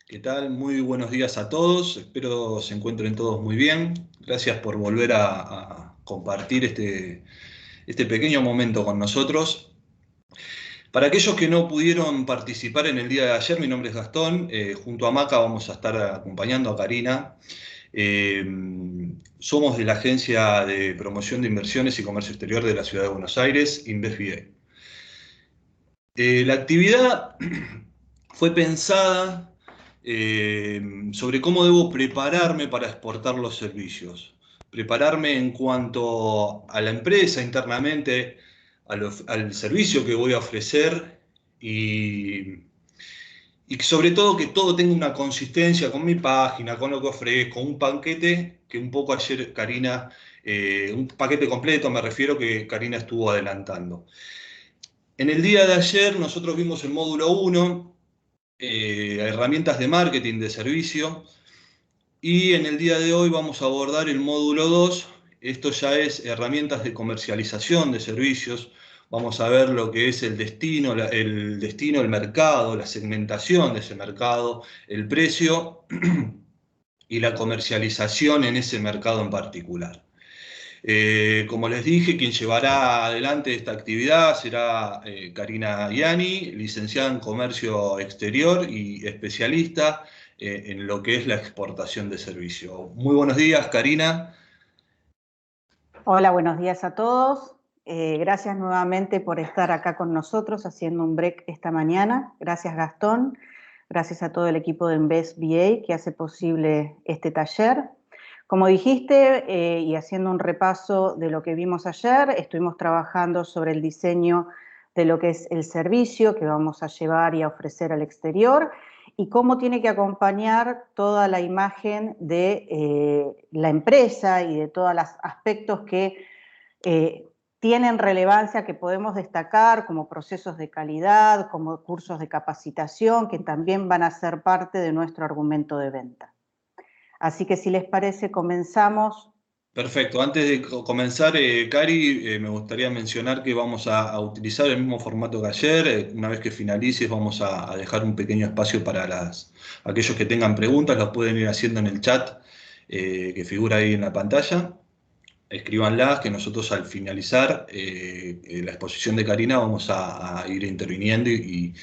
¿Qué tal? Muy buenos días a todos. Espero se encuentren todos muy bien. Gracias por volver a compartir este pequeño momento con nosotros. Para aquellos que no pudieron participar en el día de ayer, mi nombre es Gastón. Junto a Maca vamos a estar acompañando a Karina. Eh, Somos de la Agencia de Promoción de Inversiones y Comercio Exterior de la Ciudad de Buenos Aires, InvestBA. La actividad fue pensada sobre cómo debo prepararme para exportar los servicios. Prepararme en cuanto a la empresa internamente, al servicio que voy a ofrecer y sobre todo que todo tenga una consistencia con mi página, con lo que ofrezco, un paquete que un poco ayer Karina, un paquete completo me refiero que Karina estuvo adelantando. En el día de ayer nosotros vimos el módulo 1, herramientas de marketing de servicio, y en el día de hoy vamos a abordar el módulo 2. Esto ya es herramientas de comercialización de servicios. Vamos a ver lo que es el destino, el mercado, la segmentación de ese mercado, el precio y la comercialización en ese mercado en particular. Como les dije, quien llevará adelante esta actividad será Karina Ianni, licenciada en Comercio Exterior y especialista en lo que es la exportación de servicio. Muy buenos días, Karina. Hola, buenos días a todos. Gracias nuevamente por estar acá con nosotros haciendo un break esta mañana. Gracias, Gastón. Gracias a todo el equipo de InvestBA que hace posible este taller. Como dijiste, y haciendo un repaso de lo que vimos ayer, estuvimos trabajando sobre el diseño de lo que es el servicio que vamos a llevar y a ofrecer al exterior y cómo tiene que acompañar toda la imagen de la empresa y de todos los aspectos que tienen relevancia, que podemos destacar, como procesos de calidad, como cursos de capacitación, que también van a ser parte de nuestro argumento de venta. Así que si les parece, comenzamos. Perfecto. Antes de comenzar, Cari, me gustaría mencionar que vamos a utilizar el mismo formato que ayer. Una vez que finalices, vamos a dejar un pequeño espacio para aquellos que tengan preguntas, los pueden ir haciendo en el chat que figura ahí en la pantalla. Escríbanlas, que nosotros al finalizar la exposición de Karina vamos a ir interviniendo y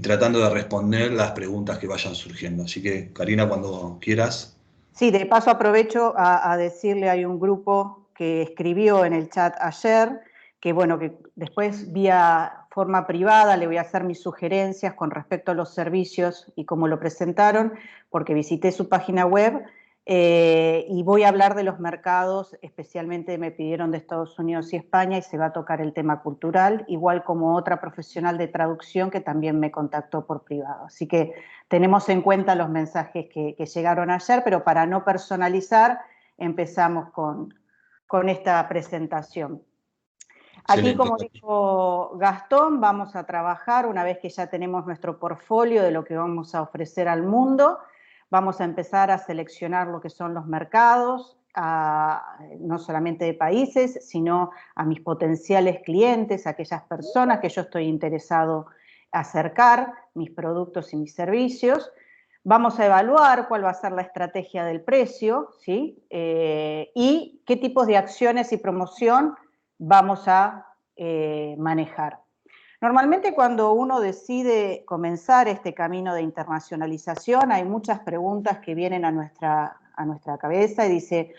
tratando de responder las preguntas que vayan surgiendo. Así que, Karina, cuando quieras. Sí, de paso aprovecho a decirle, hay un grupo que escribió en el chat ayer, que bueno, que después vía forma privada le voy a hacer mis sugerencias con respecto a los servicios y cómo lo presentaron, porque visité su página web y voy a hablar de los mercados, especialmente me pidieron de Estados Unidos y España y se va a tocar el tema cultural, igual como otra profesional de traducción que también me contactó por privado. Así que tenemos en cuenta los mensajes que llegaron ayer, pero para no personalizar, empezamos con esta presentación. Aquí, Excelente. como dijo Gastón, vamos a trabajar una vez que ya tenemos nuestro portfolio de lo que vamos a ofrecer al mundo. Vamos a empezar a seleccionar lo que son los mercados, no solamente de países, sino a mis potenciales clientes, a aquellas personas que yo estoy interesado en acercar mis productos y mis servicios. Vamos a evaluar cuál va a ser la estrategia del precio, ¿sí? Y qué tipos de acciones y promoción vamos a manejar. Normalmente cuando uno decide comenzar este camino de internacionalización hay muchas preguntas que vienen a nuestra cabeza y dice,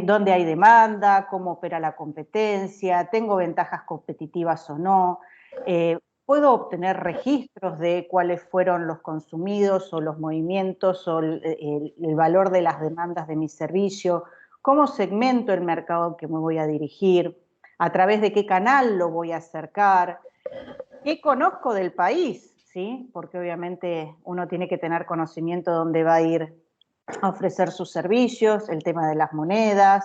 ¿dónde hay demanda? ¿Cómo opera la competencia? ¿Tengo ventajas competitivas o no? ¿Puedo obtener registros de cuáles fueron los consumidos o los movimientos o el valor de las demandas de mi servicio? ¿Cómo segmento el mercado que me voy a dirigir? ¿A través de qué canal lo voy a acercar? ¿Qué conozco del país? ¿Sí? Porque obviamente uno tiene que tener conocimiento de dónde va a ir a ofrecer sus servicios, el tema de las monedas,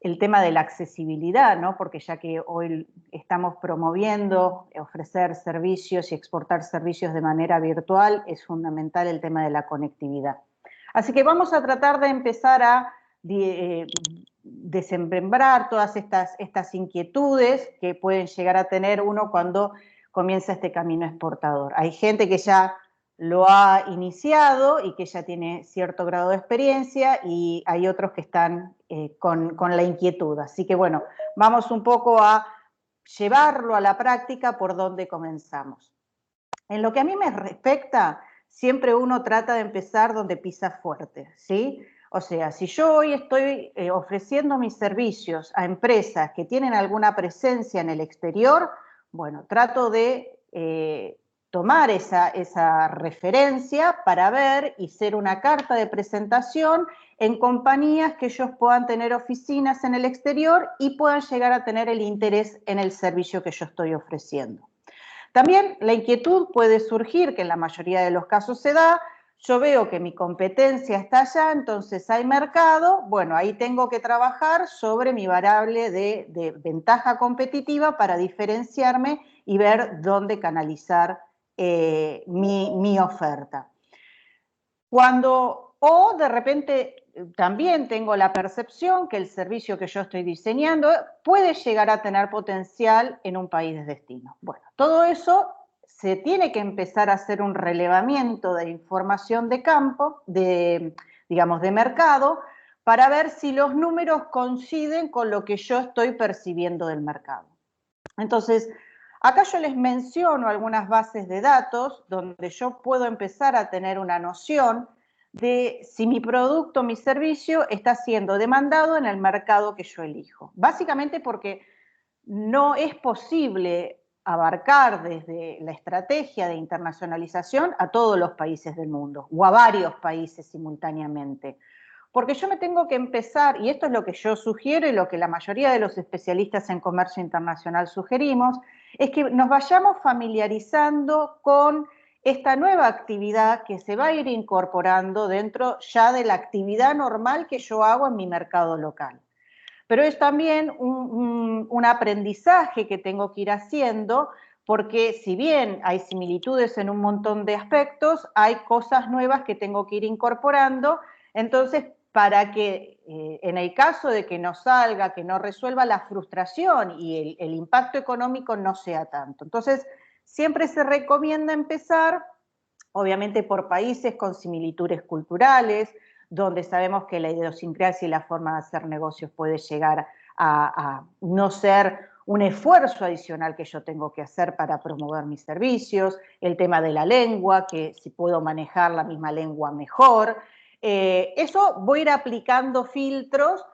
el tema de la accesibilidad, ¿no? Porque ya que hoy estamos promoviendo ofrecer servicios y exportar servicios de manera virtual, es fundamental el tema de la conectividad. Así que vamos a tratar de empezar a desembrar todas estas inquietudes que pueden llegar a tener uno cuando comienza este camino exportador. Hay gente que ya lo ha iniciado y que ya tiene cierto grado de experiencia, y hay otros que están con la inquietud. Así que bueno, vamos un poco a llevarlo a la práctica por donde comenzamos. En lo que a mí me respecta, siempre uno trata de empezar donde pisa fuerte, ¿sí? O sea, si yo hoy estoy ofreciendo mis servicios a empresas que tienen alguna presencia en el exterior, bueno, trato de tomar esa referencia para ver y ser una carta de presentación en compañías que ellos puedan tener oficinas en el exterior y puedan llegar a tener el interés en el servicio que yo estoy ofreciendo. También la inquietud puede surgir, que en la mayoría de los casos se da, yo veo que mi competencia está allá, entonces hay mercado, bueno, ahí tengo que trabajar sobre mi variable de ventaja competitiva para diferenciarme y ver dónde canalizar mi oferta. O de repente también tengo la percepción que el servicio que yo estoy diseñando puede llegar a tener potencial en un país de destino. Bueno, todo eso se tiene que empezar a hacer un relevamiento de información de campo, digamos, de mercado, para ver si los números coinciden con lo que yo estoy percibiendo del mercado. Entonces, acá yo les menciono algunas bases de datos donde yo puedo empezar a tener una noción de si mi producto, mi servicio está siendo demandado en el mercado que yo elijo. Básicamente porque no es posible abarcar desde la estrategia de internacionalización a todos los países del mundo o a varios países simultáneamente. Porque yo me tengo que empezar, y esto es lo que yo sugiero y lo que la mayoría de los especialistas en comercio internacional sugerimos, es que nos vayamos familiarizando con esta nueva actividad que se va a ir incorporando dentro ya de la actividad normal que yo hago en mi mercado local. Pero es también un aprendizaje que tengo que ir haciendo, porque si bien hay similitudes en un montón de aspectos, hay cosas nuevas que tengo que ir incorporando. Entonces, para que en el caso de que no salga, que no resuelva, la frustración y el impacto económico no sea tanto. Entonces, siempre se recomienda empezar, obviamente, por países con similitudes culturales, donde sabemos que la idiosincrasia y la forma de hacer negocios puede llegar a no ser un esfuerzo adicional que yo tengo que hacer para promover mis servicios, el tema de la lengua, que si puedo manejar la misma lengua mejor. Eso voy a ir aplicando filtros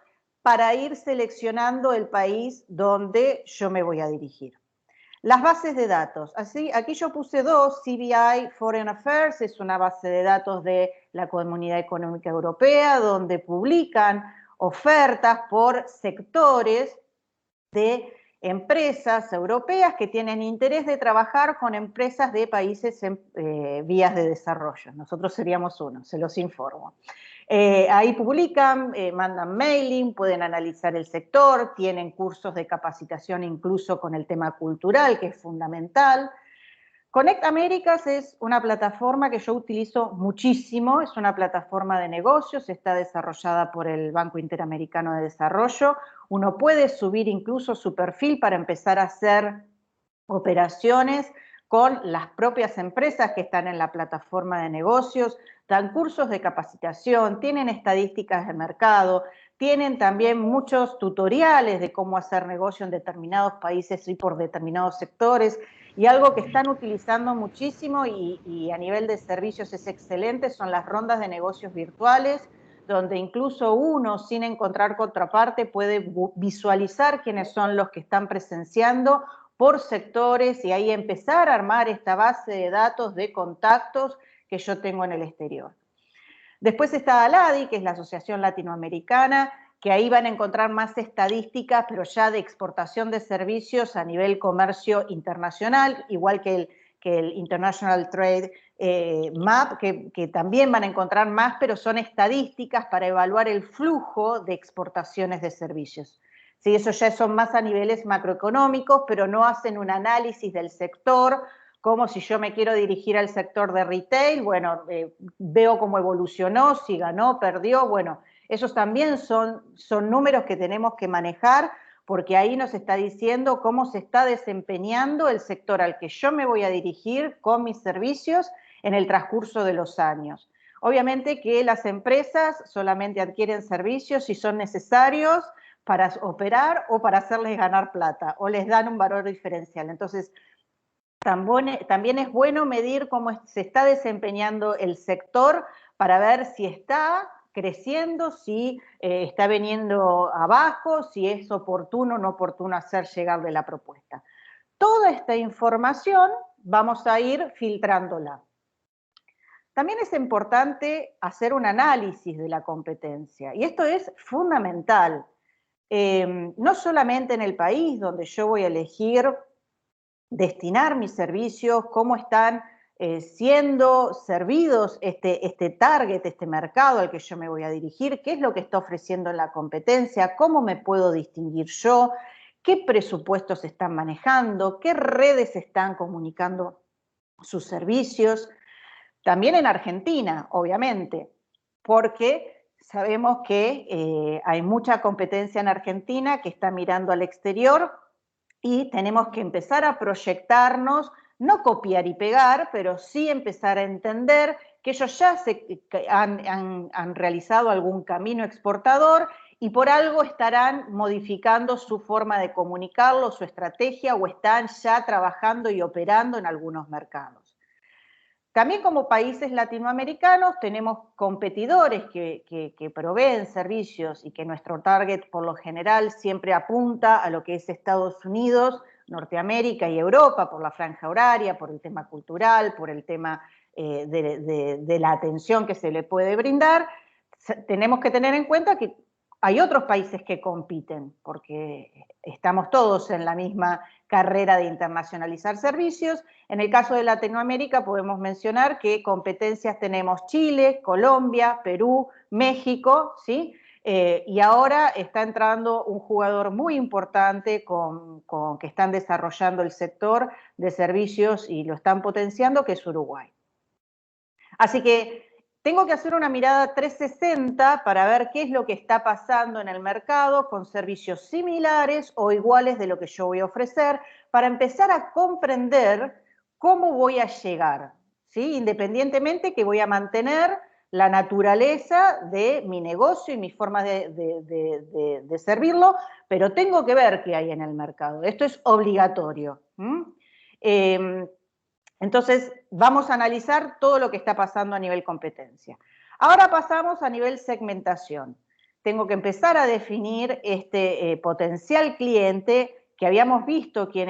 para ir seleccionando el país donde yo me voy a dirigir. Las bases de datos. Así, aquí yo puse dos. CBI Foreign Affairs es una base de datos de la Comunidad Económica Europea, donde publican ofertas por sectores de empresas europeas que tienen interés de trabajar con empresas de países en vías de desarrollo. Nosotros seríamos uno, se los informo. Ahí publican, mandan mailing, pueden analizar el sector, tienen cursos de capacitación incluso con el tema cultural, que es fundamental. Connect Américas es una plataforma que yo utilizo muchísimo, es una plataforma de negocios, está desarrollada por el Banco Interamericano de Desarrollo. Uno puede subir incluso su perfil para empezar a hacer operaciones con las propias empresas que están en la plataforma de negocios, dan cursos de capacitación, tienen estadísticas de mercado, tienen también muchos tutoriales de cómo hacer negocio en determinados países y por determinados sectores, y algo que están utilizando muchísimo y a nivel de servicios es excelente son las rondas de negocios virtuales, donde incluso uno, sin encontrar contraparte, puede visualizar quiénes son los que están presenciando por sectores y ahí empezar a armar esta base de datos de contactos que yo tengo en el exterior. Después está ALADI, que es la Asociación Latinoamericana, que ahí van a encontrar más estadísticas, pero ya de exportación de servicios a nivel comercio internacional, igual que el International Trade Map, que también van a encontrar más, pero son estadísticas para evaluar el flujo de exportaciones de servicios. Sí, eso ya son más a niveles macroeconómicos, pero no hacen un análisis del sector, como si yo me quiero dirigir al sector de retail, bueno, veo cómo evolucionó, si ganó, perdió, bueno, esos también son números que tenemos que manejar, porque ahí nos está diciendo cómo se está desempeñando el sector al que yo me voy a dirigir con mis servicios en el transcurso de los años. Obviamente que las empresas solamente adquieren servicios si son necesarios para operar o para hacerles ganar plata, o les dan un valor diferencial. Entonces, también es bueno medir cómo se está desempeñando el sector para ver si está creciendo, si está viniendo abajo, si es oportuno o no oportuno hacer llegarle la propuesta. Toda esta información vamos a ir filtrándola. También es importante hacer un análisis de la competencia, y esto es fundamental. No solamente en el país donde yo voy a elegir destinar mis servicios, cómo están siendo servidos este target, este mercado al que yo me voy a dirigir, qué es lo que está ofreciendo en la competencia, cómo me puedo distinguir yo, qué presupuestos están manejando, qué redes están comunicando sus servicios. También en Argentina, obviamente, porque sabemos que hay mucha competencia en Argentina que está mirando al exterior y tenemos que empezar a proyectarnos, no copiar y pegar, pero sí empezar a entender que ellos ya han realizado algún camino exportador y por algo estarán modificando su forma de comunicarlo, su estrategia, o están ya trabajando y operando en algunos mercados. También como países latinoamericanos tenemos competidores que proveen servicios y que nuestro target por lo general siempre apunta a lo que es Estados Unidos, Norteamérica y Europa, por la franja horaria, por el tema cultural, por el tema de la atención que se le puede brindar. Tenemos que tener en cuenta que hay otros países que compiten, porque estamos todos en la misma carrera de internacionalizar servicios. En el caso de Latinoamérica podemos mencionar que competencias tenemos Chile, Colombia, Perú, México, ¿sí? Y ahora está entrando un jugador muy importante que están desarrollando el sector de servicios y lo están potenciando, que es Uruguay. Así que tengo que hacer una mirada 360 para ver qué es lo que está pasando en el mercado con servicios similares o iguales de lo que yo voy a ofrecer, para empezar a comprender cómo voy a llegar, ¿sí? Independientemente que voy a mantener la naturaleza de mi negocio y mi forma de servirlo, pero tengo que ver qué hay en el mercado. Esto es obligatorio. Entonces, vamos a analizar todo lo que está pasando a nivel competencia. Ahora pasamos a nivel segmentación. Tengo que empezar a definir este potencial cliente que habíamos visto quién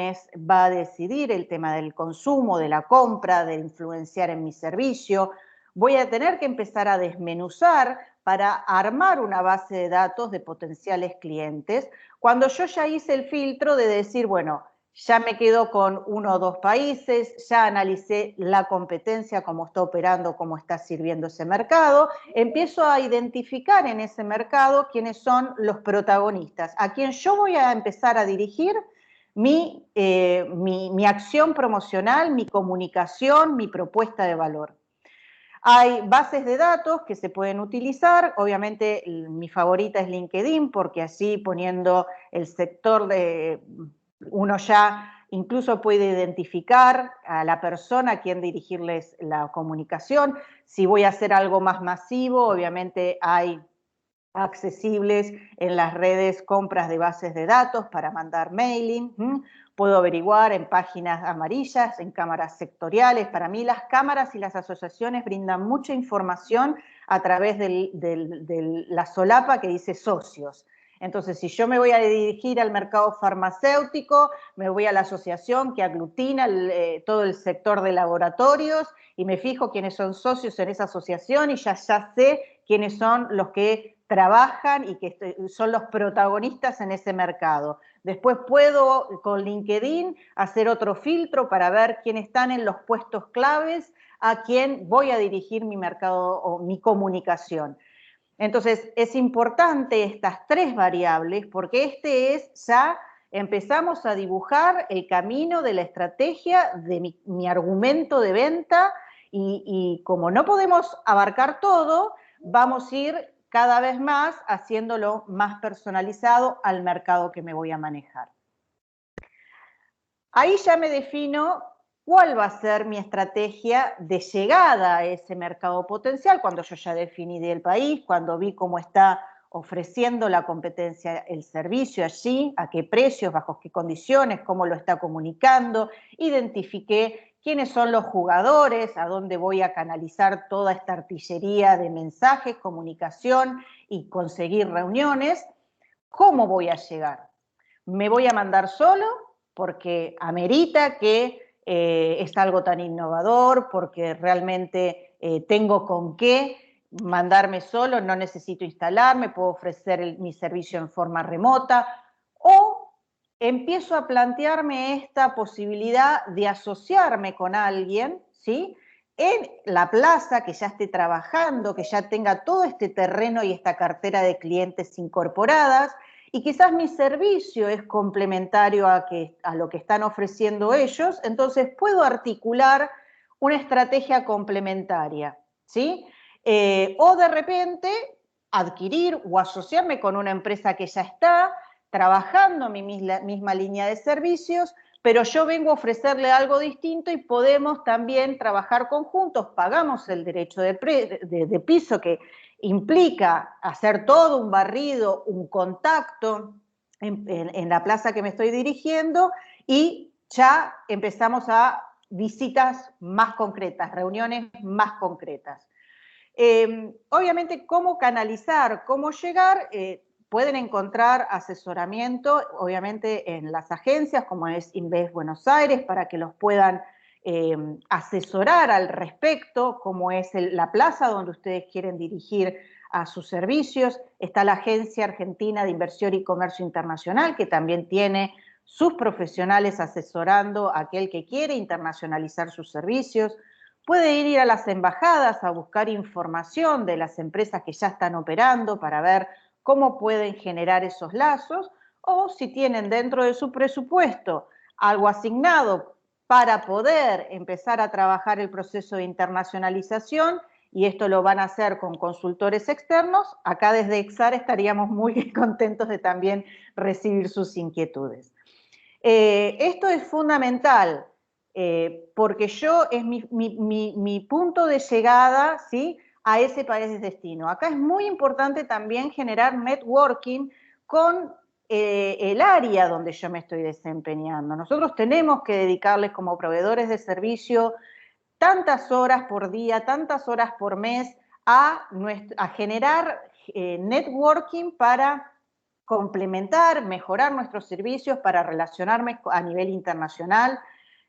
va a decidir el tema del consumo, de la compra, de influenciar en mi servicio. Voy a tener que empezar a desmenuzar para armar una base de datos de potenciales clientes, cuando yo ya hice el filtro de decir, bueno, ya me quedo con 1 o 2 países, ya analicé la competencia, cómo está operando, cómo está sirviendo ese mercado, empiezo a identificar en ese mercado quiénes son los protagonistas, a quien yo voy a empezar a dirigir mi acción promocional, mi comunicación, mi propuesta de valor. Hay bases de datos que se pueden utilizar, obviamente mi favorita es LinkedIn, porque así poniendo el sector uno ya incluso puede identificar a la persona a quien dirigirles la comunicación. Si voy a hacer algo más masivo, obviamente hay accesibles en las redes compras de bases de datos para mandar mailing. Puedo averiguar en páginas amarillas, en cámaras sectoriales. Para mí las cámaras y las asociaciones brindan mucha información a través de la solapa que dice socios. Entonces, si yo me voy a dirigir al mercado farmacéutico, me voy a la asociación que aglutina todo el sector de laboratorios y me fijo quiénes son socios en esa asociación y ya sé quiénes son los que trabajan y que son los protagonistas en ese mercado. Después puedo, con LinkedIn, hacer otro filtro para ver quiénes están en los puestos claves a quién voy a dirigir mi mercado o mi comunicación. Entonces, es importante estas 3 variables porque ya empezamos a dibujar el camino de la estrategia de mi argumento de venta y como no podemos abarcar todo, vamos a ir cada vez más haciéndolo más personalizado al mercado que me voy a manejar. Ahí ya me defino cuál va a ser mi estrategia de llegada a ese mercado potencial cuando yo ya definí el país, cuando vi cómo está ofreciendo la competencia el servicio allí, a qué precios, bajo qué condiciones, cómo lo está comunicando, identifiqué quiénes son los jugadores, a dónde voy a canalizar toda esta artillería de mensajes, comunicación y conseguir reuniones, cómo voy a llegar. ¿Me voy a mandar solo? Porque amerita que es algo tan innovador, porque realmente tengo con qué mandarme solo, no necesito instalarme, puedo ofrecer mi servicio en forma remota, o empiezo a plantearme esta posibilidad de asociarme con alguien, ¿sí? En la plaza, que ya esté trabajando, que ya tenga todo este terreno y esta cartera de clientes incorporadas, y quizás mi servicio es complementario a lo que están ofreciendo ellos, entonces puedo articular una estrategia complementaria, ¿sí? O de repente adquirir o asociarme con una empresa que ya está trabajando mi misma línea de servicios, pero yo vengo a ofrecerle algo distinto y podemos también trabajar conjuntos, pagamos el derecho de piso que implica hacer todo un barrido, un contacto en la plaza que me estoy dirigiendo y ya empezamos a visitas más concretas, reuniones más concretas. Obviamente, cómo canalizar, cómo llegar, pueden encontrar asesoramiento, obviamente, en las agencias, como es Invest Buenos Aires, para que los puedan asesorar al respecto, como es la plaza donde ustedes quieren dirigir a sus servicios. Está la Agencia Argentina de Inversión y Comercio Internacional, que también tiene sus profesionales asesorando a aquel que quiere internacionalizar sus servicios. Puede ir a las embajadas a buscar información de las empresas que ya están operando para ver cómo pueden generar esos lazos, o si tienen dentro de su presupuesto algo asignado para poder empezar a trabajar el proceso de internacionalización, y esto lo van a hacer con consultores externos, acá desde EXAR estaríamos muy contentos de también recibir sus inquietudes. Esto es fundamental, porque yo es mi punto de llegada, ¿sí?, a ese país de destino. Acá es muy importante también generar networking con el área donde yo me estoy desempeñando. Nosotros tenemos que dedicarles como proveedores de servicio tantas horas por día, tantas horas por mes a generar networking para complementar, mejorar nuestros servicios, para relacionarme a nivel internacional.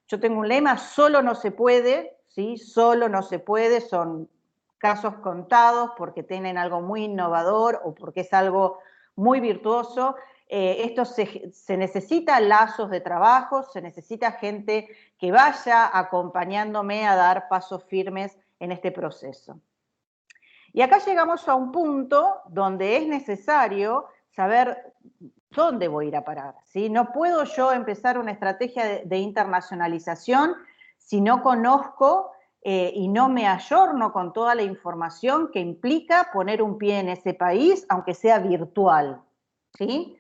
Yo tengo un lema: solo no se puede, ¿sí? Solo no se puede, son casos contados porque tienen algo muy innovador o porque es algo muy virtuoso. Esto se necesita lazos de trabajo, se necesita gente que vaya acompañándome a dar pasos firmes en este proceso. Y acá llegamos a un punto donde es necesario saber dónde voy a ir a parar, ¿sí? No puedo yo empezar una estrategia de internacionalización si no conozco y no me ayorno con toda la información que implica poner un pie en ese país, aunque sea virtual, ¿sí?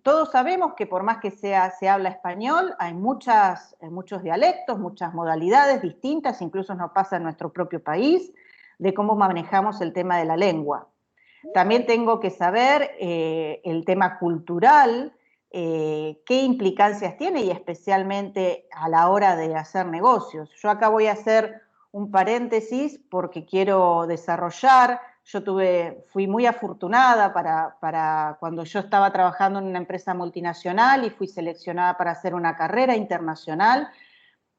Todos sabemos que por más que se habla español, hay muchos dialectos, muchas modalidades distintas, incluso nos pasa en nuestro propio país, de cómo manejamos el tema de la lengua. También tengo que saber el tema cultural, qué implicancias tiene, y especialmente a la hora de hacer negocios. Yo acá voy a hacer un paréntesis porque quiero desarrollar. Yo fui muy afortunada para cuando yo estaba trabajando en una empresa multinacional y fui seleccionada para hacer una carrera internacional.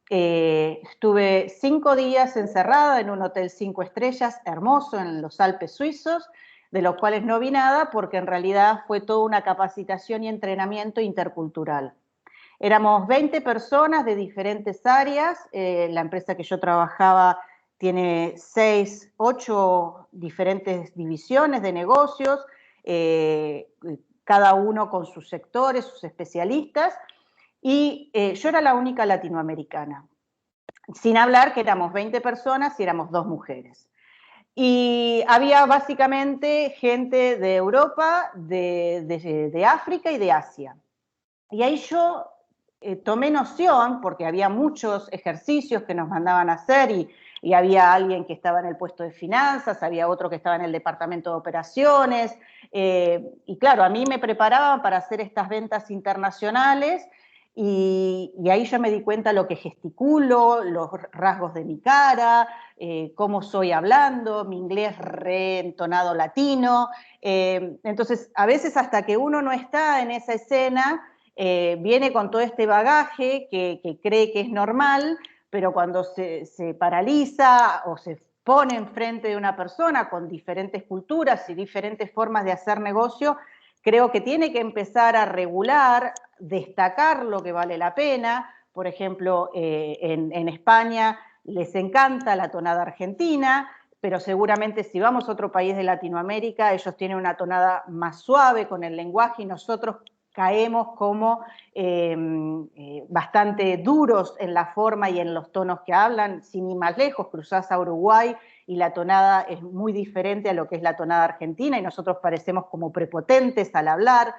Estuve 5 días encerrada en un hotel 5 estrellas, hermoso, en los Alpes suizos, de los cuales no vi nada porque en realidad fue toda una capacitación y entrenamiento intercultural. Éramos 20 personas de diferentes áreas. La empresa que yo trabajaba tiene 6, 8 diferentes divisiones de negocios, cada uno con sus sectores, sus especialistas, y yo era la única latinoamericana, sin hablar que éramos 20 personas y éramos 2 mujeres. Y había básicamente gente de Europa, de África y de Asia. Y ahí yo tomé noción, porque había muchos ejercicios que nos mandaban a hacer y había alguien que estaba en el puesto de finanzas, había otro que estaba en el departamento de operaciones, y claro, a mí me preparaban para hacer estas ventas internacionales y ahí yo me di cuenta lo que gesticulo, los rasgos de mi cara, cómo soy hablando, mi inglés reentonado latino, entonces a veces hasta que uno no está en esa escena, viene con todo este bagaje que cree que es normal, pero cuando se paraliza o se pone enfrente de una persona con diferentes culturas y diferentes formas de hacer negocio, creo que tiene que empezar a regular, destacar lo que vale la pena. Por ejemplo, en España les encanta la tonada argentina, pero seguramente si vamos a otro país de Latinoamérica, ellos tienen una tonada más suave con el lenguaje y nosotros caemos como bastante duros en la forma y en los tonos que hablan. Sin ir más lejos, cruzás a Uruguay y la tonada es muy diferente a lo que es la tonada argentina y nosotros parecemos como prepotentes al hablar.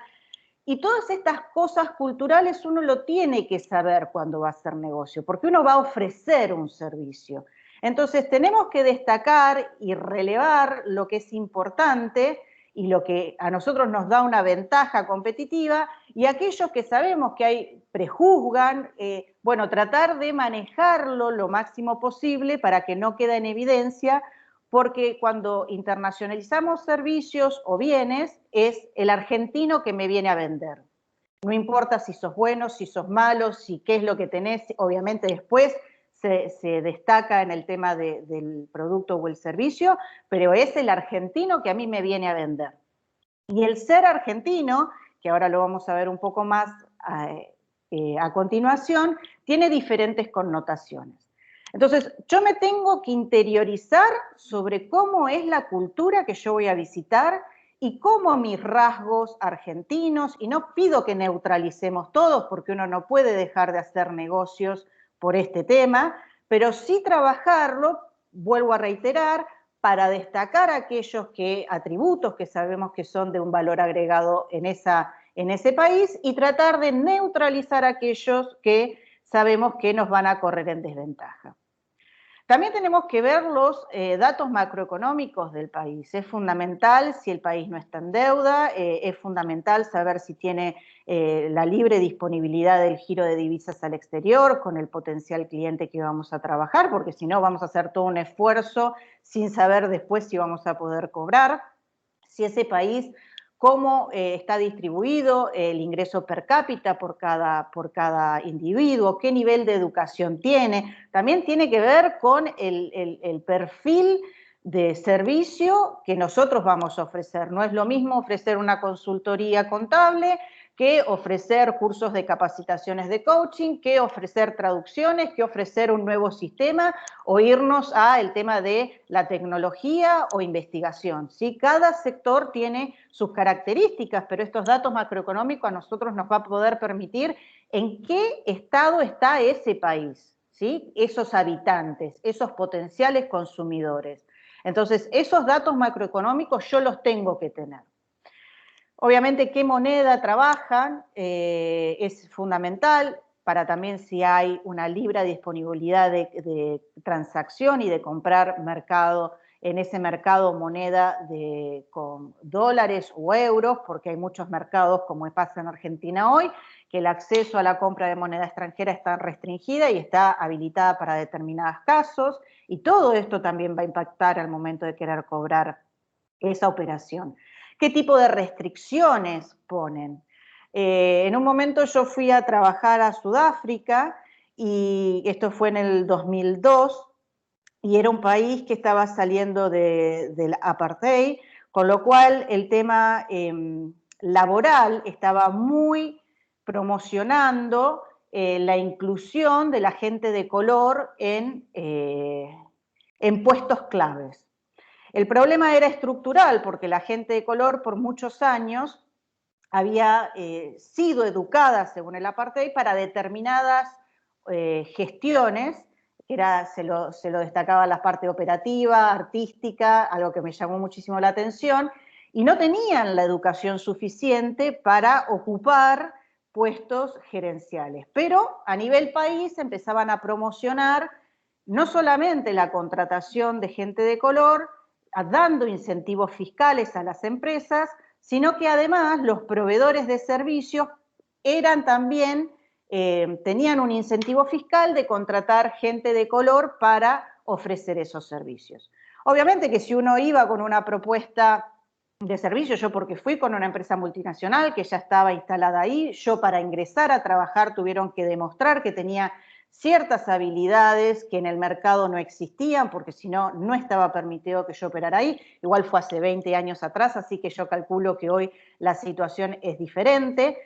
Y todas estas cosas culturales uno lo tiene que saber cuando va a hacer negocio, porque uno va a ofrecer un servicio. Entonces tenemos que destacar y relevar lo que es importante y lo que a nosotros nos da una ventaja competitiva, y aquellos que sabemos que hay prejuzgan, bueno, tratar de manejarlo lo máximo posible para que no quede en evidencia, porque cuando internacionalizamos servicios o bienes, es el argentino que me viene a vender. No importa si sos bueno, si sos malo, si qué es lo que tenés, obviamente después se destaca en el tema del producto o el servicio, pero es el argentino que a mí me viene a vender. Y el ser argentino, que ahora lo vamos a ver un poco más a continuación, tiene diferentes connotaciones. Entonces, yo me tengo que interiorizar sobre cómo es la cultura que yo voy a visitar y cómo mis rasgos argentinos, y no pido que neutralicemos todos porque uno no puede dejar de hacer negocios por este tema, pero sí trabajarlo, vuelvo a reiterar, para destacar aquellos atributos que sabemos que son de un valor agregado en ese país y tratar de neutralizar aquellos que sabemos que nos van a correr en desventaja. También tenemos que ver los datos macroeconómicos del país. Es fundamental si el país no está en deuda, es fundamental saber si tiene la libre disponibilidad del giro de divisas al exterior con el potencial cliente que vamos a trabajar, porque si no vamos a hacer todo un esfuerzo sin saber después si vamos a poder cobrar. Si ese país, cómo está distribuido el ingreso per cápita por cada individuo, qué nivel de educación tiene. También tiene que ver con el perfil de servicio que nosotros vamos a ofrecer. No es lo mismo ofrecer una consultoría contable que ofrecer cursos de capacitaciones de coaching, que ofrecer traducciones, que ofrecer un nuevo sistema o irnos al tema de la tecnología o investigación, ¿sí? Cada sector tiene sus características, pero estos datos macroeconómicos a nosotros nos va a poder permitir en qué estado está ese país, ¿sí? Esos habitantes, esos potenciales consumidores. Entonces, esos datos macroeconómicos yo los tengo que tener. Obviamente, qué moneda trabajan es fundamental para también si hay una libre disponibilidad de transacción y de comprar en ese mercado moneda con dólares o euros, porque hay muchos mercados, como pasa en Argentina hoy, que el acceso a la compra de moneda extranjera está restringida y está habilitada para determinados casos, y todo esto también va a impactar al momento de querer cobrar esa operación. ¿Qué tipo de restricciones ponen? En un momento yo fui a trabajar a Sudáfrica, y esto fue en el 2002, y era un país que estaba saliendo del apartheid, con lo cual el tema laboral estaba muy promocionando la inclusión de la gente de color en puestos claves. El problema era estructural, porque la gente de color por muchos años había sido educada, según el apartheid, para determinadas gestiones, que se lo destacaba la parte operativa, artística, algo que me llamó muchísimo la atención, y no tenían la educación suficiente para ocupar puestos gerenciales. Pero a nivel país empezaban a promocionar no solamente la contratación de gente de color, dando incentivos fiscales a las empresas, sino que además los proveedores de servicios eran también, tenían un incentivo fiscal de contratar gente de color para ofrecer esos servicios. Obviamente que si uno iba con una propuesta de servicio, yo porque fui con una empresa multinacional que ya estaba instalada ahí, yo para ingresar a trabajar tuvieron que demostrar que tenía ciertas habilidades que en el mercado no existían, porque si no, no estaba permitido que yo operara ahí. Igual fue hace 20 años atrás, así que yo calculo que hoy la situación es diferente.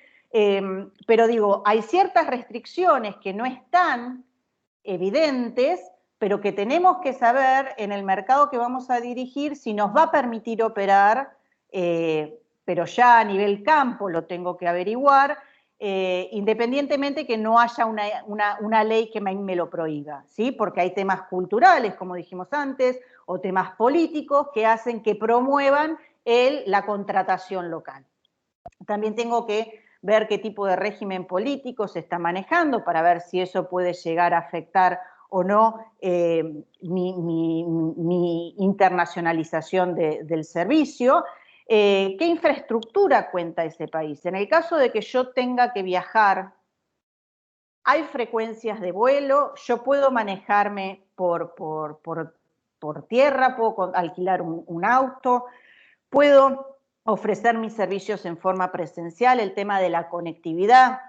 Pero digo, hay ciertas restricciones que no están evidentes, pero que tenemos que saber en el mercado que vamos a dirigir si nos va a permitir operar, pero ya a nivel campo lo tengo que averiguar, independientemente que no haya una ley que me lo prohíba, ¿sí? Porque hay temas culturales, como dijimos antes, o temas políticos que hacen que promuevan la contratación local. También tengo que ver qué tipo de régimen político se está manejando para ver si eso puede llegar a afectar o no mi internacionalización del servicio. ¿Qué infraestructura cuenta ese país? En el caso de que yo tenga que viajar, hay frecuencias de vuelo, yo puedo manejarme por tierra, puedo alquilar un auto, puedo ofrecer mis servicios en forma presencial. El tema de la conectividad,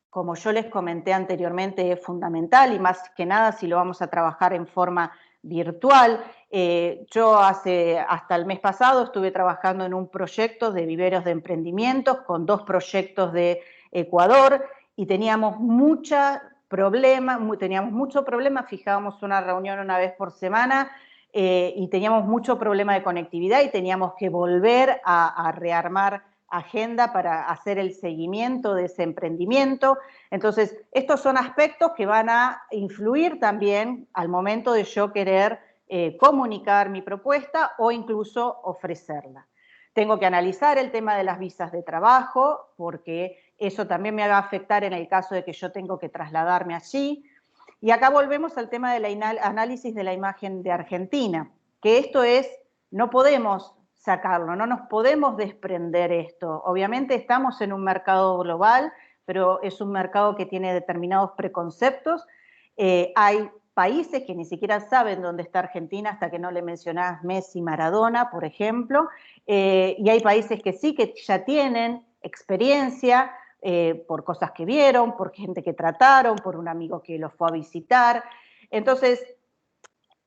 como yo les comenté anteriormente, es fundamental, y más que nada si lo vamos a trabajar en forma virtual. Yo hasta el mes pasado estuve trabajando en un proyecto de viveros de emprendimientos con 2 proyectos de Ecuador, y teníamos mucho problema, fijábamos una reunión una vez por semana, y teníamos mucho problema de conectividad y teníamos que volver a rearmar agenda para hacer el seguimiento de ese emprendimiento. Entonces, estos son aspectos que van a influir también al momento de yo querer comunicar mi propuesta o incluso ofrecerla. Tengo que analizar el tema de las visas de trabajo, porque eso también me va a afectar en el caso de que yo tengo que trasladarme allí. Y acá volvemos al tema del análisis de la imagen de Argentina, que esto es, no podemos sacarlo, no nos podemos desprender esto. Obviamente estamos en un mercado global, pero es un mercado que tiene determinados preconceptos. Hay países que ni siquiera saben dónde está Argentina hasta que no le mencionás Messi, Maradona, por ejemplo, y hay países que sí, que ya tienen experiencia, por cosas que vieron, por gente que trataron, por un amigo que los fue a visitar. Entonces,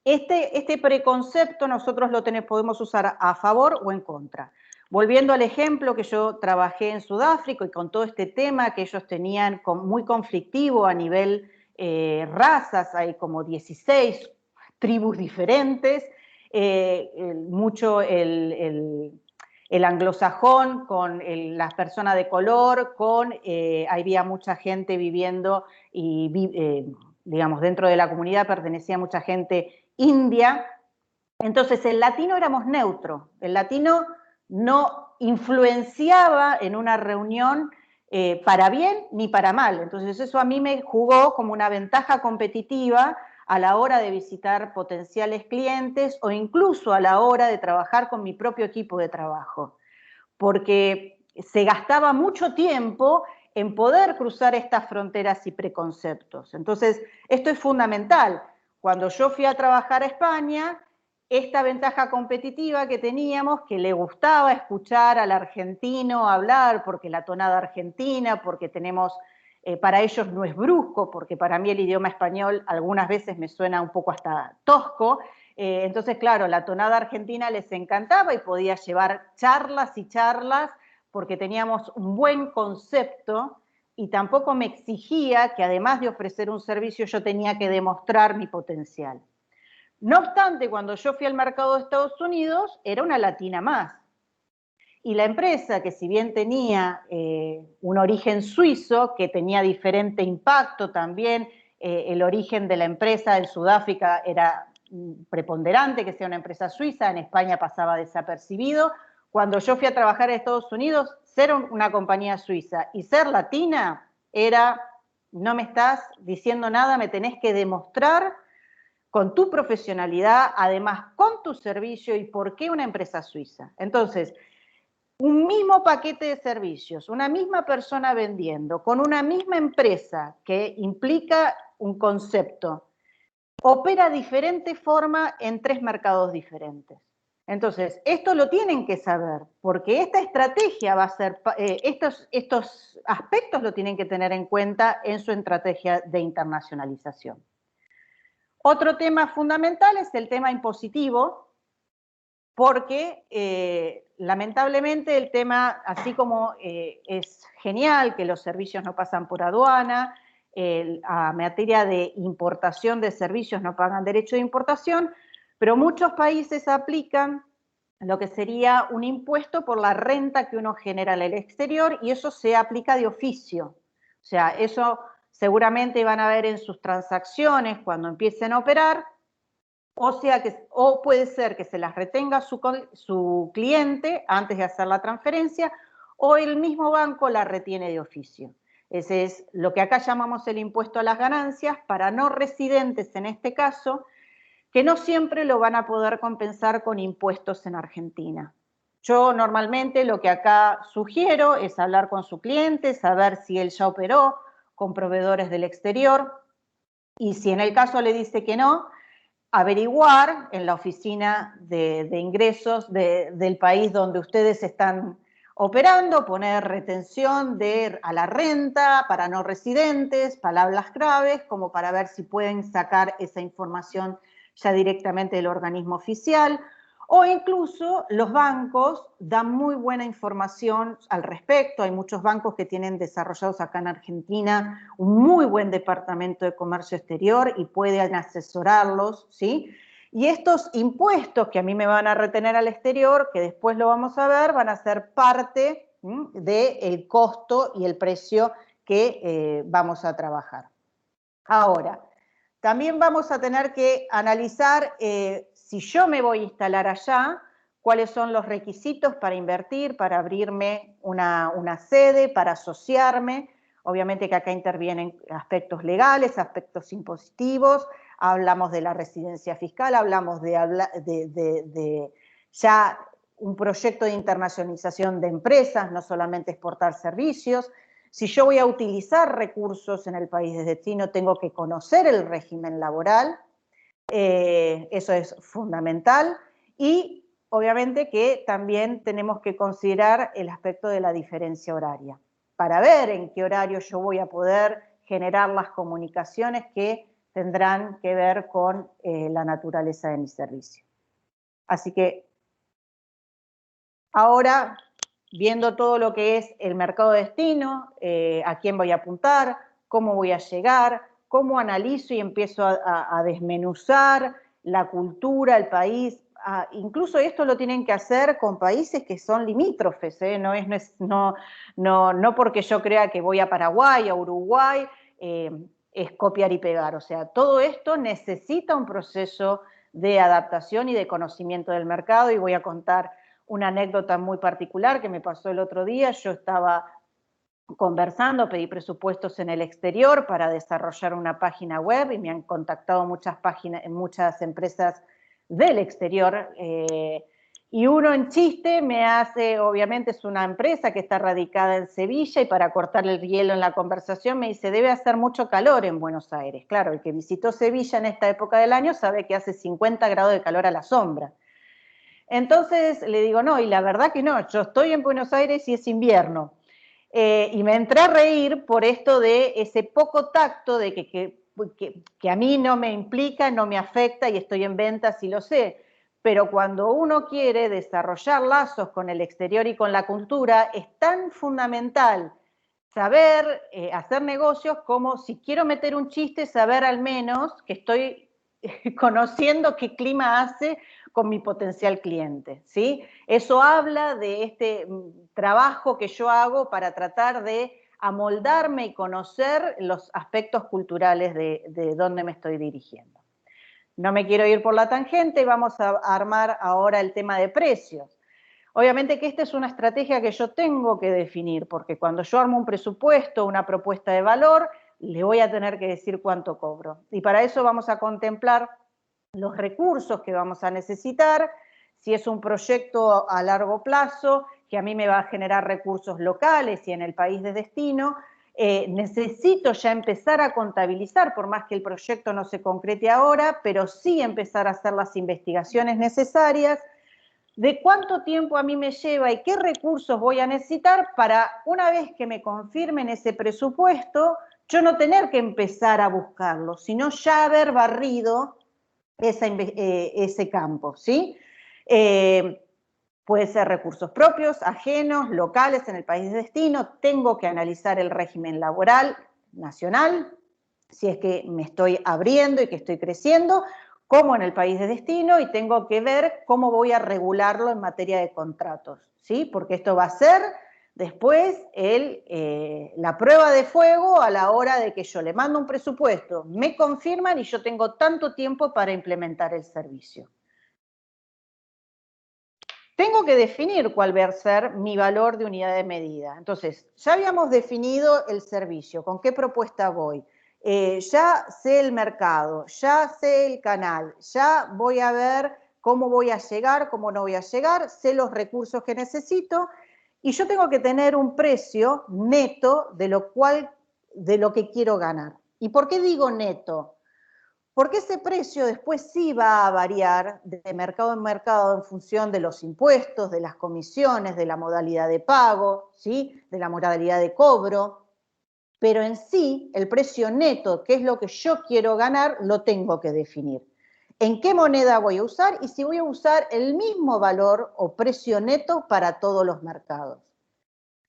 este preconcepto nosotros lo podemos usar a favor o en contra. Volviendo al ejemplo que yo trabajé en Sudáfrica y con todo este tema que ellos tenían muy conflictivo a nivel razas, hay como 16 tribus diferentes, mucho el anglosajón con las personas de color, había mucha gente viviendo y digamos, dentro de la comunidad pertenecía mucha gente india. Entonces el latino éramos neutros, el latino no influenciaba en una reunión para bien ni para mal. Entonces eso a mí me jugó como una ventaja competitiva a la hora de visitar potenciales clientes o incluso a la hora de trabajar con mi propio equipo de trabajo, porque se gastaba mucho tiempo en poder cruzar estas fronteras y preconceptos. Entonces, esto es fundamental. Cuando yo fui a trabajar a España, esta ventaja competitiva que teníamos, que le gustaba escuchar al argentino hablar, porque la tonada argentina, porque tenemos, para ellos no es brusco, porque para mí el idioma español algunas veces me suena un poco hasta tosco, entonces, claro, la tonada argentina les encantaba y podía llevar charlas y charlas porque teníamos un buen concepto y tampoco me exigía que además de ofrecer un servicio yo tenía que demostrar mi potencial. No obstante, cuando yo fui al mercado de Estados Unidos, era una latina más. Y la empresa, que si bien tenía un origen suizo, que tenía diferente impacto también, el origen de la empresa en Sudáfrica era preponderante, que sea una empresa suiza, en España pasaba desapercibido. Cuando yo fui a trabajar a Estados Unidos, ser una compañía suiza y ser latina era, no me estás diciendo nada, me tenés que demostrar con tu profesionalidad, además con tu servicio y por qué una empresa suiza. Entonces, un mismo paquete de servicios, una misma persona vendiendo, con una misma empresa que implica un concepto, opera de diferente forma en 3 mercados diferentes. Entonces, esto lo tienen que saber, porque esta estrategia va a ser, estos aspectos lo tienen que tener en cuenta en su estrategia de internacionalización. Otro tema fundamental es el tema impositivo, porque lamentablemente el tema, así como es genial que los servicios no pasan por aduana, a materia de importación de servicios no pagan derecho de importación, pero muchos países aplican lo que sería un impuesto por la renta que uno genera en el exterior y eso se aplica de oficio. O sea, eso seguramente van a ver en sus transacciones cuando empiecen a operar, o puede ser que se las retenga su cliente antes de hacer la transferencia, o el mismo banco la retiene de oficio. Ese es lo que acá llamamos el impuesto a las ganancias, para no residentes en este caso, que no siempre lo van a poder compensar con impuestos en Argentina. Yo normalmente lo que acá sugiero es hablar con su cliente, saber si él ya operó con proveedores del exterior, y si en el caso le dice que no, averiguar en la oficina de ingresos del país donde ustedes están operando, poner retención a la renta para no residentes, palabras claves, como para ver si pueden sacar esa información ya directamente del organismo oficial, o incluso los bancos dan muy buena información al respecto. Hay muchos bancos que tienen desarrollados acá en Argentina un muy buen departamento de comercio exterior y pueden asesorarlos, ¿sí? Y estos impuestos que a mí me van a retener al exterior, que después lo vamos a ver, van a ser parte del costo y el precio que vamos a trabajar. Ahora, también vamos a tener que analizar si yo me voy a instalar allá, cuáles son los requisitos para invertir, para abrirme una sede, para asociarme. Obviamente que acá intervienen aspectos legales, aspectos impositivos, hablamos de la residencia fiscal, hablamos de ya un proyecto de internacionalización de empresas, no solamente exportar servicios. Si yo voy a utilizar recursos en el país de destino, tengo que conocer el régimen laboral, eso es fundamental, y obviamente que también tenemos que considerar el aspecto de la diferencia horaria, para ver en qué horario yo voy a poder generar las comunicaciones que tendrán que ver con la naturaleza de mi servicio. Así que ahora, viendo todo lo que es el mercado de destino, a quién voy a apuntar, cómo voy a llegar, cómo analizo y empiezo a desmenuzar la cultura, el país. Incluso esto lo tienen que hacer con países que son limítrofes, no porque yo crea que voy a Paraguay, a Uruguay, es copiar y pegar. O sea, todo esto necesita un proceso de adaptación y de conocimiento del mercado, y voy a contar una anécdota muy particular que me pasó el otro día. Yo estaba conversando, pedí presupuestos en el exterior para desarrollar una página web y me han contactado muchas empresas del exterior. Y uno en chiste me hace, obviamente es una empresa que está radicada en Sevilla, y para cortar el hielo en la conversación me dice, debe hacer mucho calor en Buenos Aires. Claro, el que visitó Sevilla en esta época del año sabe que hace 50 grados de calor a la sombra. Entonces le digo, no, y la verdad que no, yo estoy en Buenos Aires y es invierno. Y me entré a reír por esto de ese poco tacto de que a mí no me implica, no me afecta y estoy en ventas y lo sé. Pero cuando uno quiere desarrollar lazos con el exterior y con la cultura, es tan fundamental saber hacer negocios como, si quiero meter un chiste, saber al menos que estoy conociendo qué clima hace con mi potencial cliente, ¿sí? Eso habla de este trabajo que yo hago para tratar de amoldarme y conocer los aspectos culturales de dónde me estoy dirigiendo. No me quiero ir por la tangente, vamos a armar ahora el tema de precios. Obviamente que esta es una estrategia que yo tengo que definir, porque cuando yo armo un presupuesto, una propuesta de valor, le voy a tener que decir cuánto cobro. Y para eso vamos a contemplar los recursos que vamos a necesitar, si es un proyecto a largo plazo, que a mí me va a generar recursos locales y en el país de destino, necesito ya empezar a contabilizar, por más que el proyecto no se concrete ahora, pero sí empezar a hacer las investigaciones necesarias de cuánto tiempo a mí me lleva y qué recursos voy a necesitar para, una vez que me confirmen ese presupuesto, yo no tener que empezar a buscarlo, sino ya haber barrido ese campo, ¿sí? Puede ser recursos propios, ajenos, locales en el país de destino. Tengo que analizar el régimen laboral nacional, si es que me estoy abriendo y que estoy creciendo, como en el país de destino, y tengo que ver cómo voy a regularlo en materia de contratos, ¿sí? Porque esto va a ser después la prueba de fuego a la hora de que yo le mando un presupuesto, me confirman y yo tengo tanto tiempo para implementar el servicio. Tengo que definir cuál va a ser mi valor de unidad de medida. Entonces, ya habíamos definido el servicio, con qué propuesta voy. Ya sé el mercado, ya sé el canal, ya voy a ver cómo voy a llegar, cómo no voy a llegar, sé los recursos que necesito y yo tengo que tener un precio neto de lo que quiero ganar. ¿Y por qué digo neto? Porque ese precio después sí va a variar de mercado en mercado en función de los impuestos, de las comisiones, de la modalidad de pago, ¿sí? De la modalidad de cobro, pero en sí el precio neto, que es lo que yo quiero ganar, lo tengo que definir. ¿En qué moneda voy a usar? Y si voy a usar el mismo valor o precio neto para todos los mercados.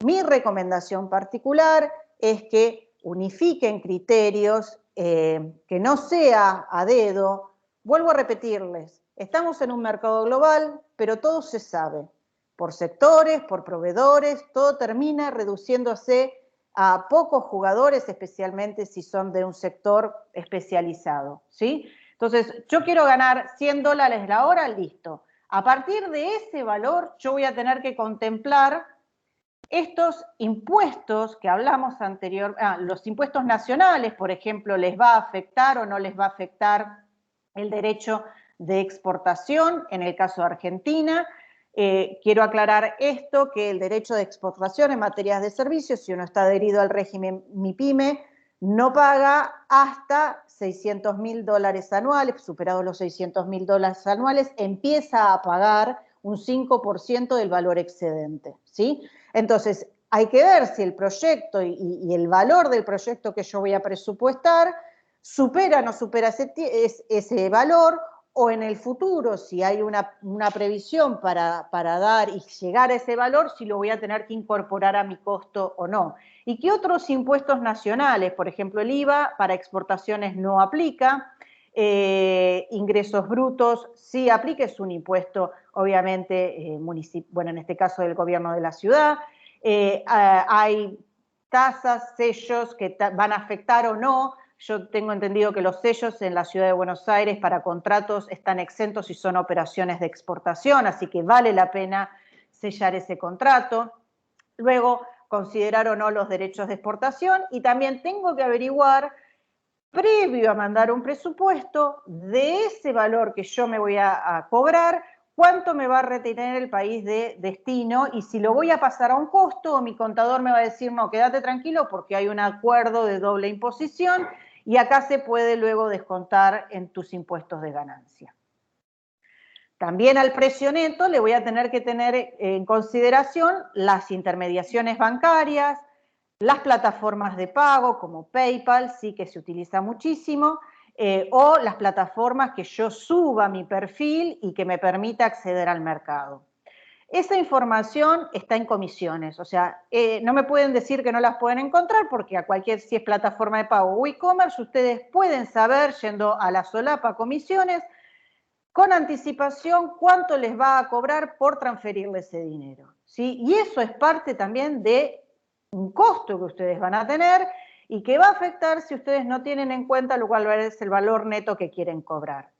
Mi recomendación particular es que unifiquen criterios, que no sea a dedo. Vuelvo a repetirles, estamos en un mercado global, pero todo se sabe, por sectores, por proveedores, todo termina reduciéndose a pocos jugadores, especialmente si son de un sector especializado, ¿sí? Entonces, yo quiero ganar $100 la hora, listo. A partir de ese valor, yo voy a tener que contemplar estos impuestos que hablamos los impuestos nacionales, por ejemplo, ¿les va a afectar o no les va a afectar el derecho de exportación en el caso de Argentina? Quiero aclarar esto, que el derecho de exportación en materias de servicios, si uno está adherido al régimen MIPYME, no paga hasta $600.000 anuales, superados los $600.000 anuales, empieza a pagar un 5% del valor excedente, ¿sí? Entonces, hay que ver si el proyecto y el valor del proyecto que yo voy a presupuestar supera o no supera ese valor, o en el futuro, si hay una previsión para dar y llegar a ese valor, si lo voy a tener que incorporar a mi costo o no. ¿Y qué otros impuestos nacionales? Por ejemplo, el IVA para exportaciones no aplica, ingresos brutos sí aplica, es un impuesto obviamente bueno, en este caso del gobierno de la ciudad. Hay tasas, sellos que van a afectar o no. Yo tengo entendido que los sellos en la ciudad de Buenos Aires para contratos están exentos si son operaciones de exportación, así que vale la pena sellar ese contrato. Luego, considerar o no los derechos de exportación, y también tengo que averiguar, previo a mandar un presupuesto, de ese valor que yo me voy a cobrar, cuánto me va a retener el país de destino y si lo voy a pasar a un costo o mi contador me va a decir, no, quédate tranquilo porque hay un acuerdo de doble imposición y acá se puede luego descontar en tus impuestos de ganancia. También al precio neto le voy a tener que tener en consideración las intermediaciones bancarias, las plataformas de pago como PayPal, sí que se utiliza muchísimo, o las plataformas que yo suba mi perfil y que me permita acceder al mercado. Esa información está en comisiones, o sea, no me pueden decir que no las pueden encontrar porque si es plataforma de pago o e-commerce, ustedes pueden saber, yendo a la solapa comisiones, con anticipación cuánto les va a cobrar por transferirle ese dinero, ¿sí? Y eso es parte también de un costo que ustedes van a tener y que va a afectar si ustedes no tienen en cuenta lo cual es el valor neto que quieren cobrar.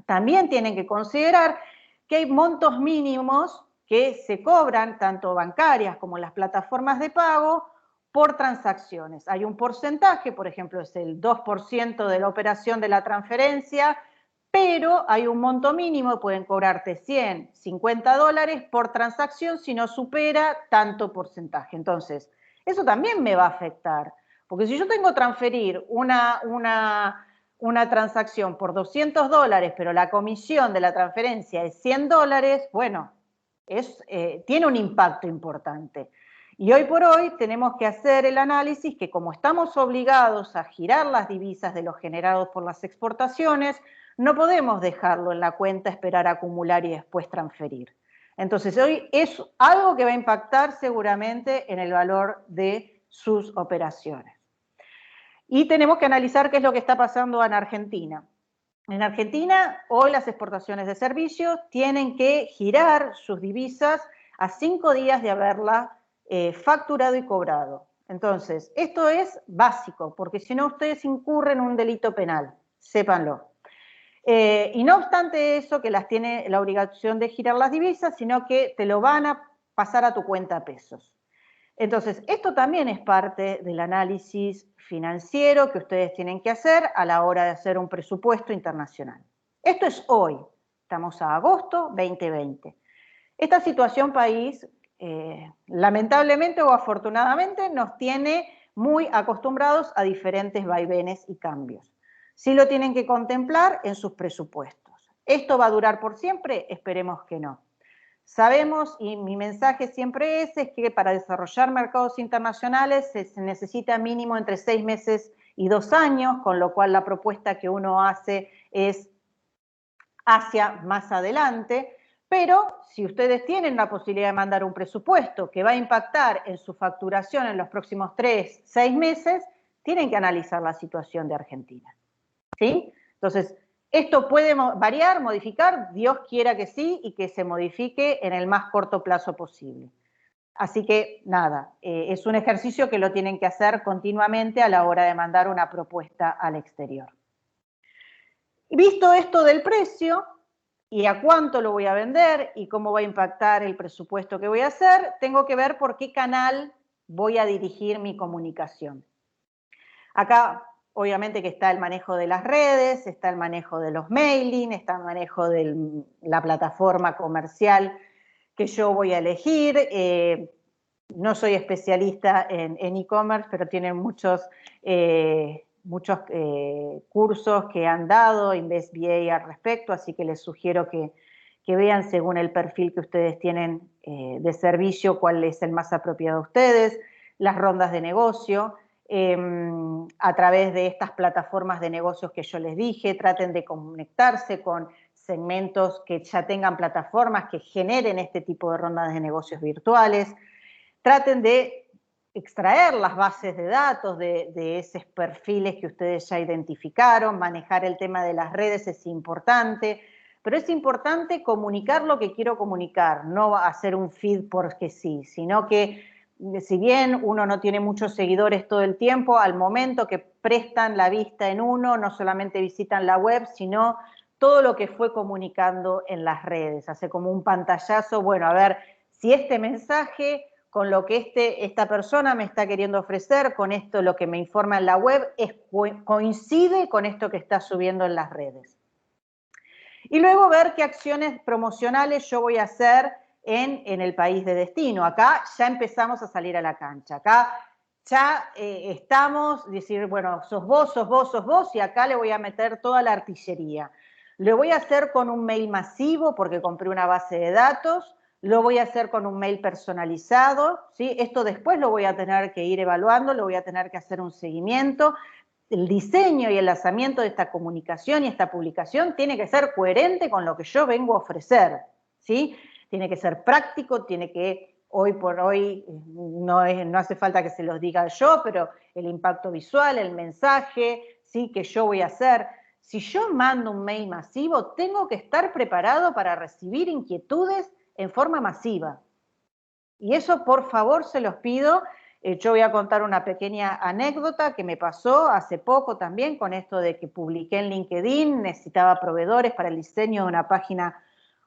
También tienen que considerar que hay montos mínimos que se cobran, tanto bancarias como las plataformas de pago, por transacciones. Hay un porcentaje, por ejemplo, es el 2% de la operación de la transferencia, pero hay un monto mínimo, pueden cobrarte 100, 50 dólares por transacción si no supera tanto porcentaje. Entonces, eso también me va a afectar, porque si yo tengo que transferir una transacción por 200 dólares, pero la comisión de la transferencia es 100 dólares, bueno, tiene un impacto importante. Y hoy por hoy tenemos que hacer el análisis que como estamos obligados a girar las divisas de los generados por las exportaciones, no podemos dejarlo en la cuenta, esperar a acumular y después transferir. Entonces hoy es algo que va a impactar seguramente en el valor de sus operaciones. Y tenemos que analizar qué es lo que está pasando en Argentina. En Argentina, hoy las exportaciones de servicios tienen que girar sus divisas a 5 días de haberla facturado y cobrado. Entonces, esto es básico, porque si no ustedes incurren en un delito penal, sépanlo. Y no obstante eso, que las tiene la obligación de girar las divisas, sino que te lo van a pasar a tu cuenta a pesos. Entonces, esto también es parte del análisis financiero que ustedes tienen que hacer a la hora de hacer un presupuesto internacional. Esto es hoy, estamos a agosto 2020. Esta situación país, lamentablemente o afortunadamente, nos tiene muy acostumbrados a diferentes vaivenes y cambios. Sí lo tienen que contemplar en sus presupuestos. ¿Esto va a durar por siempre? Esperemos que no. Sabemos, y mi mensaje siempre es que para desarrollar mercados internacionales se necesita mínimo entre 6 meses y 2 años, con lo cual la propuesta que uno hace es hacia más adelante, pero si ustedes tienen la posibilidad de mandar un presupuesto que va a impactar en su facturación en los próximos 3, 6 meses, tienen que analizar la situación de Argentina. ¿Sí? Entonces, esto puede variar, modificar, Dios quiera que sí, y que se modifique en el más corto plazo posible. Así que, nada, es un ejercicio que lo tienen que hacer continuamente a la hora de mandar una propuesta al exterior. Y visto esto del precio, y a cuánto lo voy a vender, y cómo va a impactar el presupuesto que voy a hacer, tengo que ver por qué canal voy a dirigir mi comunicación. Acá obviamente que está el manejo de las redes, está el manejo de los mailing, está el manejo de la plataforma comercial que yo voy a elegir. No soy especialista en e-commerce, pero tienen muchos cursos que han dado InvestBA al respecto, así que les sugiero que vean según el perfil que ustedes tienen de servicio, cuál es el más apropiado a ustedes, las rondas de negocio. A través de estas plataformas de negocios que yo les dije, traten de conectarse con segmentos que ya tengan plataformas que generen este tipo de rondas de negocios virtuales, traten de extraer las bases de datos de esos perfiles que ustedes ya identificaron, manejar el tema de las redes es importante, pero es importante comunicar lo que quiero comunicar, no hacer un feed porque sí, sino que si bien uno no tiene muchos seguidores todo el tiempo, al momento que prestan la vista en uno, no solamente visitan la web, sino todo lo que fue comunicando en las redes. Hace como un pantallazo, bueno, a ver, si este mensaje, con lo que esta persona me está queriendo ofrecer, con esto lo que me informa en la web, coincide con esto que está subiendo en las redes. Y luego ver qué acciones promocionales yo voy a hacer en el país de destino. Acá ya empezamos a salir a la cancha. Acá ya estamos, decir, bueno, sos vos, y acá le voy a meter toda la artillería. Lo voy a hacer con un mail masivo porque compré una base de datos, lo voy a hacer con un mail personalizado, ¿sí? Esto después lo voy a tener que ir evaluando, lo voy a tener que hacer un seguimiento. El diseño y el lanzamiento de esta comunicación y esta publicación tiene que ser coherente con lo que yo vengo a ofrecer, ¿sí? Tiene que ser práctico, tiene que, hoy por hoy, no hace falta que se los diga yo, pero el impacto visual, el mensaje, ¿sí? Que yo voy a hacer. Si yo mando un mail masivo, tengo que estar preparado para recibir inquietudes en forma masiva. Y eso, por favor, se los pido. Yo voy a contar una pequeña anécdota que me pasó hace poco también con esto de que publiqué en LinkedIn, necesitaba proveedores para el diseño de una página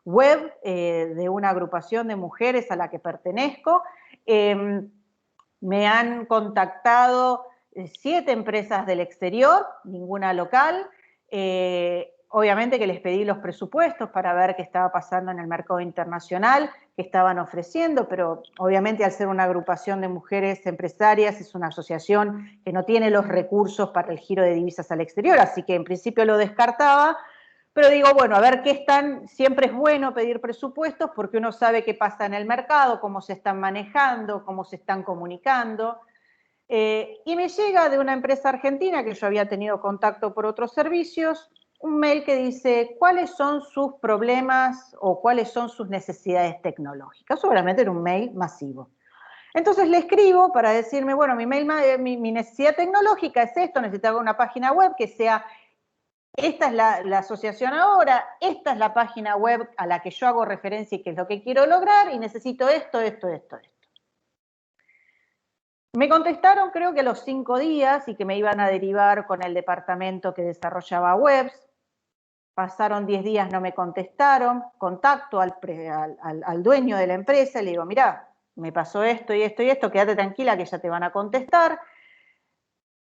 web de una agrupación de mujeres a la que pertenezco. Me han contactado 7 empresas del exterior, ninguna local. Obviamente que les pedí los presupuestos para ver qué estaba pasando en el mercado internacional, qué estaban ofreciendo, pero obviamente al ser una agrupación de mujeres empresarias es una asociación que no tiene los recursos para el giro de divisas al exterior, así que en principio lo descartaba, pero digo, bueno, a ver qué están, siempre es bueno pedir presupuestos porque uno sabe qué pasa en el mercado, cómo se están manejando, cómo se están comunicando. Y me llega de una empresa argentina que yo había tenido contacto por otros servicios, un mail que dice cuáles son sus problemas o cuáles son sus necesidades tecnológicas. Seguramente era un mail masivo. Entonces le escribo para decirme, bueno, mi necesidad tecnológica es esto, necesito una página web que sea, esta es la asociación ahora, esta es la página web a la que yo hago referencia y que es lo que quiero lograr, y necesito esto. Me contestaron creo que a los 5 días y que me iban a derivar con el departamento que desarrollaba webs. Pasaron 10 días, no me contestaron. Contacto al dueño de la empresa y le digo, mirá, me pasó esto y esto y esto, quédate tranquila que ya te van a contestar.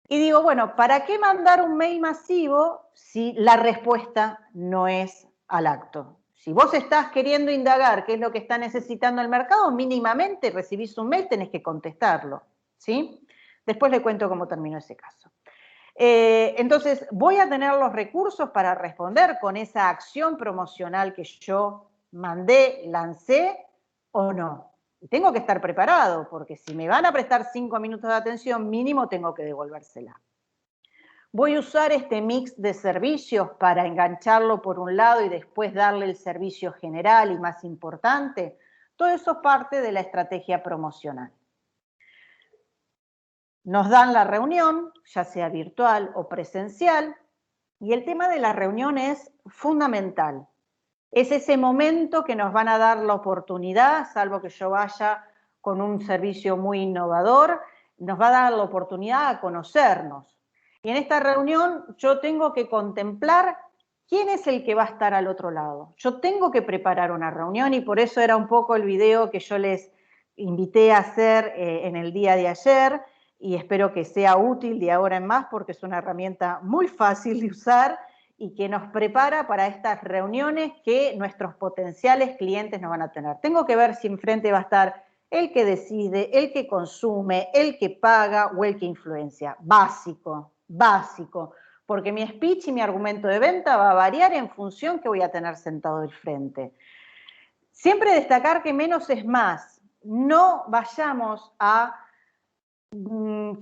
Y digo, bueno, ¿para qué mandar un mail masivo si la respuesta no es al acto? Si vos estás queriendo indagar qué es lo que está necesitando el mercado, mínimamente recibís un mail, tenés que contestarlo, ¿sí? Después le cuento cómo terminó ese caso. Entonces, ¿voy a tener los recursos para responder con esa acción promocional que yo mandé, lancé o no? Y tengo que estar preparado, porque si me van a prestar 5 minutos de atención, mínimo tengo que devolvérsela. Voy a usar este mix de servicios para engancharlo por un lado y después darle el servicio general y más importante. Todo eso es parte de la estrategia promocional. Nos dan la reunión, ya sea virtual o presencial, y el tema de la reunión es fundamental. Es ese momento que nos van a dar la oportunidad, salvo que yo vaya con un servicio muy innovador, nos va a dar la oportunidad a conocernos. Y en esta reunión yo tengo que contemplar quién es el que va a estar al otro lado. Yo tengo que preparar una reunión y por eso era un poco el video que yo les invité a hacer en el día de ayer y espero que sea útil de ahora en más porque es una herramienta muy fácil de usar y que nos prepara para estas reuniones que nuestros potenciales clientes nos van a tener. Tengo que ver si enfrente va a estar el que decide, el que consume, el que paga o el que influencia. Básico, básico, porque mi speech y mi argumento de venta va a variar en función que voy a tener sentado del frente. Siempre destacar que menos es más. No vayamos a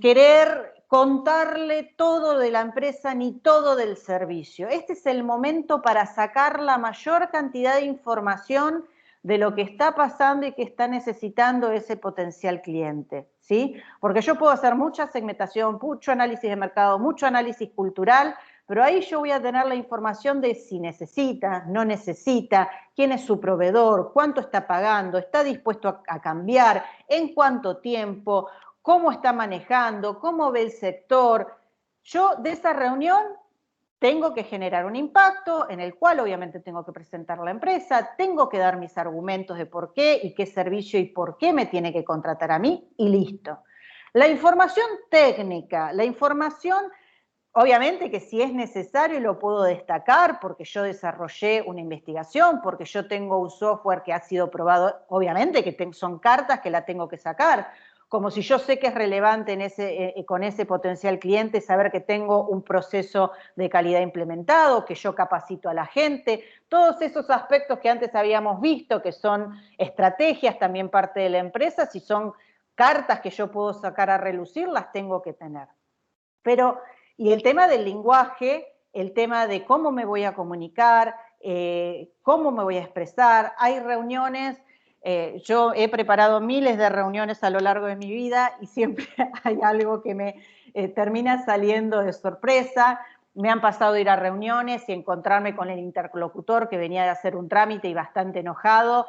querer contarle todo de la empresa ni todo del servicio. Este es el momento para sacar la mayor cantidad de información de lo que está pasando y que está necesitando ese potencial cliente, ¿sí? Porque yo puedo hacer mucha segmentación, mucho análisis de mercado, mucho análisis cultural, pero ahí yo voy a tener la información de si necesita, no necesita, quién es su proveedor, cuánto está pagando, está dispuesto a cambiar, en cuánto tiempo, cómo está manejando, cómo ve el sector. Yo de esa reunión tengo que generar un impacto en el cual obviamente tengo que presentar la empresa, tengo que dar mis argumentos de por qué y qué servicio y por qué me tiene que contratar a mí y listo. La información técnica, la información, obviamente que si es necesario lo puedo destacar porque yo desarrollé una investigación, porque yo tengo un software que ha sido probado, obviamente que son cartas que la tengo que sacar, como si yo sé que es relevante con ese potencial cliente saber que tengo un proceso de calidad implementado, que yo capacito a la gente, todos esos aspectos que antes habíamos visto, que son estrategias también parte de la empresa, si son cartas que yo puedo sacar a relucir, las tengo que tener. Pero, y el tema del lenguaje, el tema de cómo me voy a comunicar, cómo me voy a expresar, hay reuniones. Yo he preparado miles de reuniones a lo largo de mi vida y siempre hay algo que me termina saliendo de sorpresa. Me han pasado a ir a reuniones y encontrarme con el interlocutor que venía de hacer un trámite y bastante enojado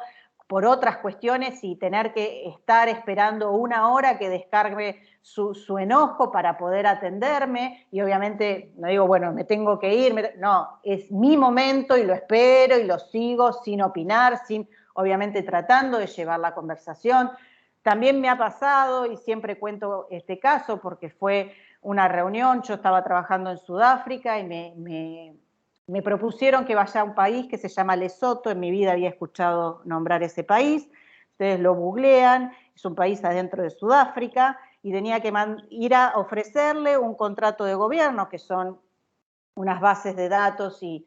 por otras cuestiones y tener que estar esperando una hora que descargue su enojo para poder atenderme, y obviamente no digo, bueno, me tengo que ir, no, es mi momento y lo espero y lo sigo sin opinar, obviamente tratando de llevar la conversación. También me ha pasado, y siempre cuento este caso porque fue una reunión, yo estaba trabajando en Sudáfrica y me propusieron que vaya a un país que se llama Lesoto. En mi vida había escuchado nombrar ese país, ustedes lo googlean, es un país adentro de Sudáfrica, y tenía que ir a ofrecerle un contrato de gobierno, que son unas bases de datos y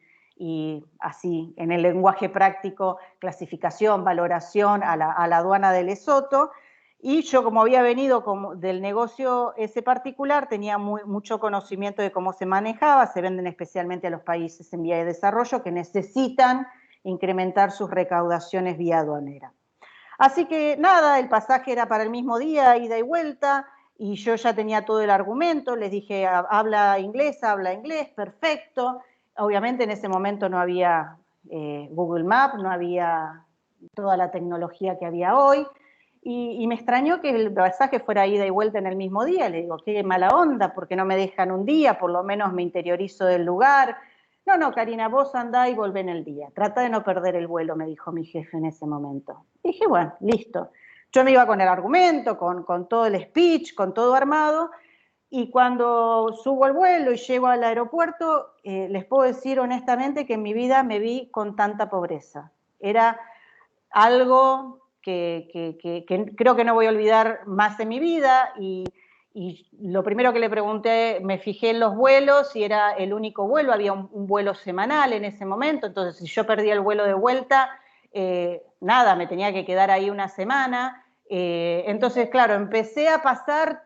así, en el lenguaje práctico, clasificación, valoración a la aduana de Lesoto. Y yo, como había venido del negocio ese particular, tenía mucho conocimiento de cómo se manejaba. Se venden especialmente a los países en vía de desarrollo que necesitan incrementar sus recaudaciones vía aduanera. Así que nada, el pasaje era para el mismo día, ida y vuelta, y yo ya tenía todo el argumento. Les dije, habla inglés, perfecto. Obviamente en ese momento no había Google Maps, no había toda la tecnología que había hoy, y me extrañó que el pasaje fuera ida y vuelta en el mismo día. Le digo, qué mala onda, porque no me dejan un día, por lo menos me interiorizo del lugar. No, Karina, vos andá y volvé en el día. Trata de no perder el vuelo, me dijo mi jefe en ese momento. Dije, bueno, listo. Yo me iba con el argumento, con todo el speech, con todo armado, y cuando subo al vuelo y llego al aeropuerto, les puedo decir honestamente que en mi vida me vi con tanta pobreza. Era algo que creo que no voy a olvidar más en mi vida, y lo primero que le pregunté, me fijé en los vuelos y era el único vuelo, había un vuelo semanal en ese momento, entonces si yo perdía el vuelo de vuelta, nada, me tenía que quedar ahí una semana. Entonces, claro, empecé a pasar,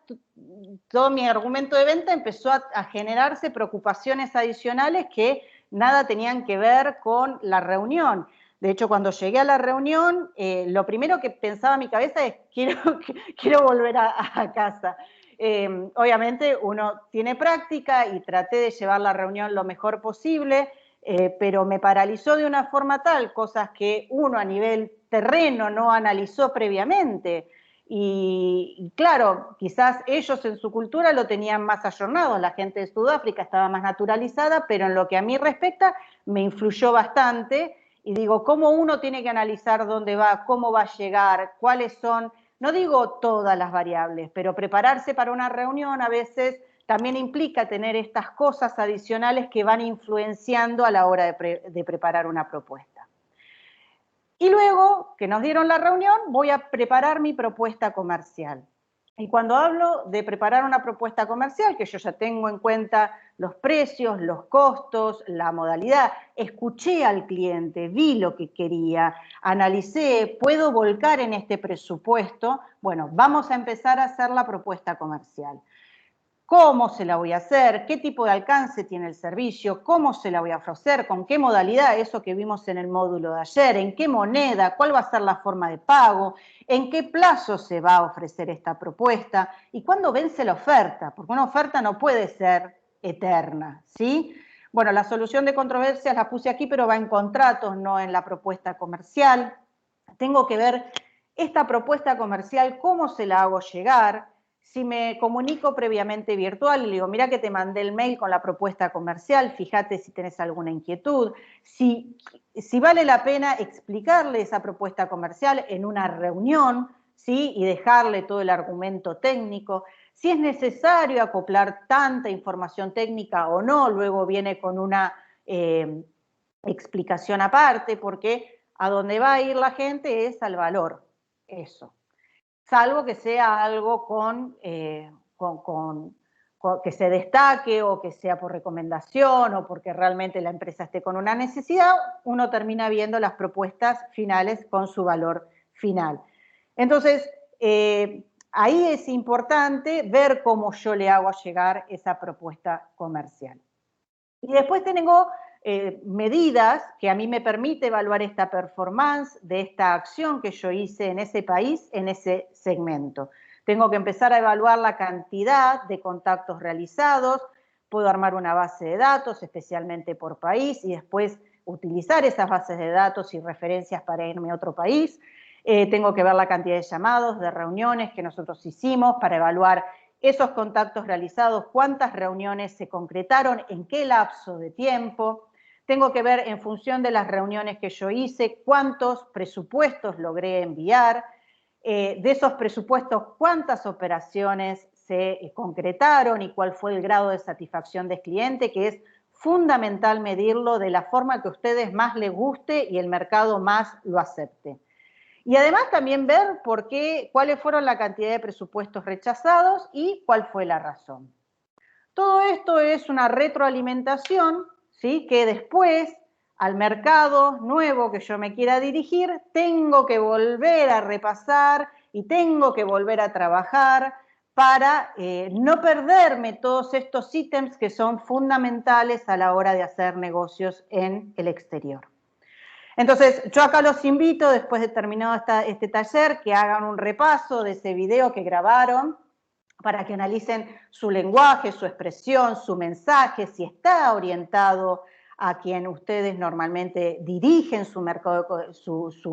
todo mi argumento de venta empezó a generarse preocupaciones adicionales que nada tenían que ver con la reunión. De hecho, cuando llegué a la reunión, lo primero que pensaba en mi cabeza es, quiero volver a casa. Obviamente uno tiene práctica y traté de llevar la reunión lo mejor posible, pero me paralizó de una forma tal, cosas que uno a nivel terreno no analizó previamente. Y claro, quizás ellos en su cultura lo tenían más ayornado, la gente de Sudáfrica estaba más naturalizada, pero en lo que a mí respecta me influyó bastante. Y digo, ¿cómo uno tiene que analizar dónde va, cómo va a llegar, cuáles son, no digo todas las variables, pero prepararse para una reunión a veces también implica tener estas cosas adicionales que van influenciando a la hora de preparar una propuesta. Y luego que nos dieron la reunión, voy a preparar mi propuesta comercial. Y cuando hablo de preparar una propuesta comercial, que yo ya tengo en cuenta los precios, los costos, la modalidad, escuché al cliente, vi lo que quería, analicé, puedo volcar en este presupuesto, bueno, vamos a empezar a hacer la propuesta comercial. ¿Cómo se la voy a hacer? ¿Qué tipo de alcance tiene el servicio? ¿Cómo se la voy a ofrecer? ¿Con qué modalidad? Eso que vimos en el módulo de ayer. ¿En qué moneda? ¿Cuál va a ser la forma de pago? ¿En qué plazo se va a ofrecer esta propuesta? ¿Y cuándo vence la oferta? Porque una oferta no puede ser eterna, ¿sí? Bueno, la solución de controversias la puse aquí, pero va en contratos, no en la propuesta comercial. Tengo que ver esta propuesta comercial, cómo se la hago llegar. Si me comunico previamente virtual y le digo, mira que te mandé el mail con la propuesta comercial, fíjate si tenés alguna inquietud, si vale la pena explicarle esa propuesta comercial en una reunión, ¿sí? Y dejarle todo el argumento técnico, si es necesario acoplar tanta información técnica o no, luego viene con una explicación aparte, porque a donde va a ir la gente es al valor, eso. Salvo que sea algo que se destaque o que sea por recomendación o porque realmente la empresa esté con una necesidad, uno termina viendo las propuestas finales con su valor final. Entonces, ahí es importante ver cómo yo le hago llegar esa propuesta comercial. Y después tengo medidas que a mí me permite evaluar esta performance de esta acción que yo hice en ese país, en ese segmento. Tengo que empezar a evaluar la cantidad de contactos realizados, puedo armar una base de datos, especialmente por país, y después utilizar esas bases de datos y referencias para irme a otro país. Tengo que ver la cantidad de llamados, de reuniones que nosotros hicimos para evaluar esos contactos realizados, cuántas reuniones se concretaron, en qué lapso de tiempo. Tengo que ver en función de las reuniones que yo hice, cuántos presupuestos logré enviar, de esos presupuestos, cuántas operaciones se concretaron y cuál fue el grado de satisfacción del cliente, que es fundamental medirlo de la forma que a ustedes más les guste y el mercado más lo acepte. Y además también ver cuáles fueron la cantidad de presupuestos rechazados y cuál fue la razón. Todo esto es una retroalimentación, ¿sí? Que después, al mercado nuevo que yo me quiera dirigir, tengo que volver a repasar y tengo que volver a trabajar para no perderme todos estos ítems que son fundamentales a la hora de hacer negocios en el exterior. Entonces, yo acá los invito, después de terminado este taller, que hagan un repaso de ese video que grabaron para que analicen su lenguaje, su expresión, su mensaje, si está orientado a quien ustedes normalmente dirigen su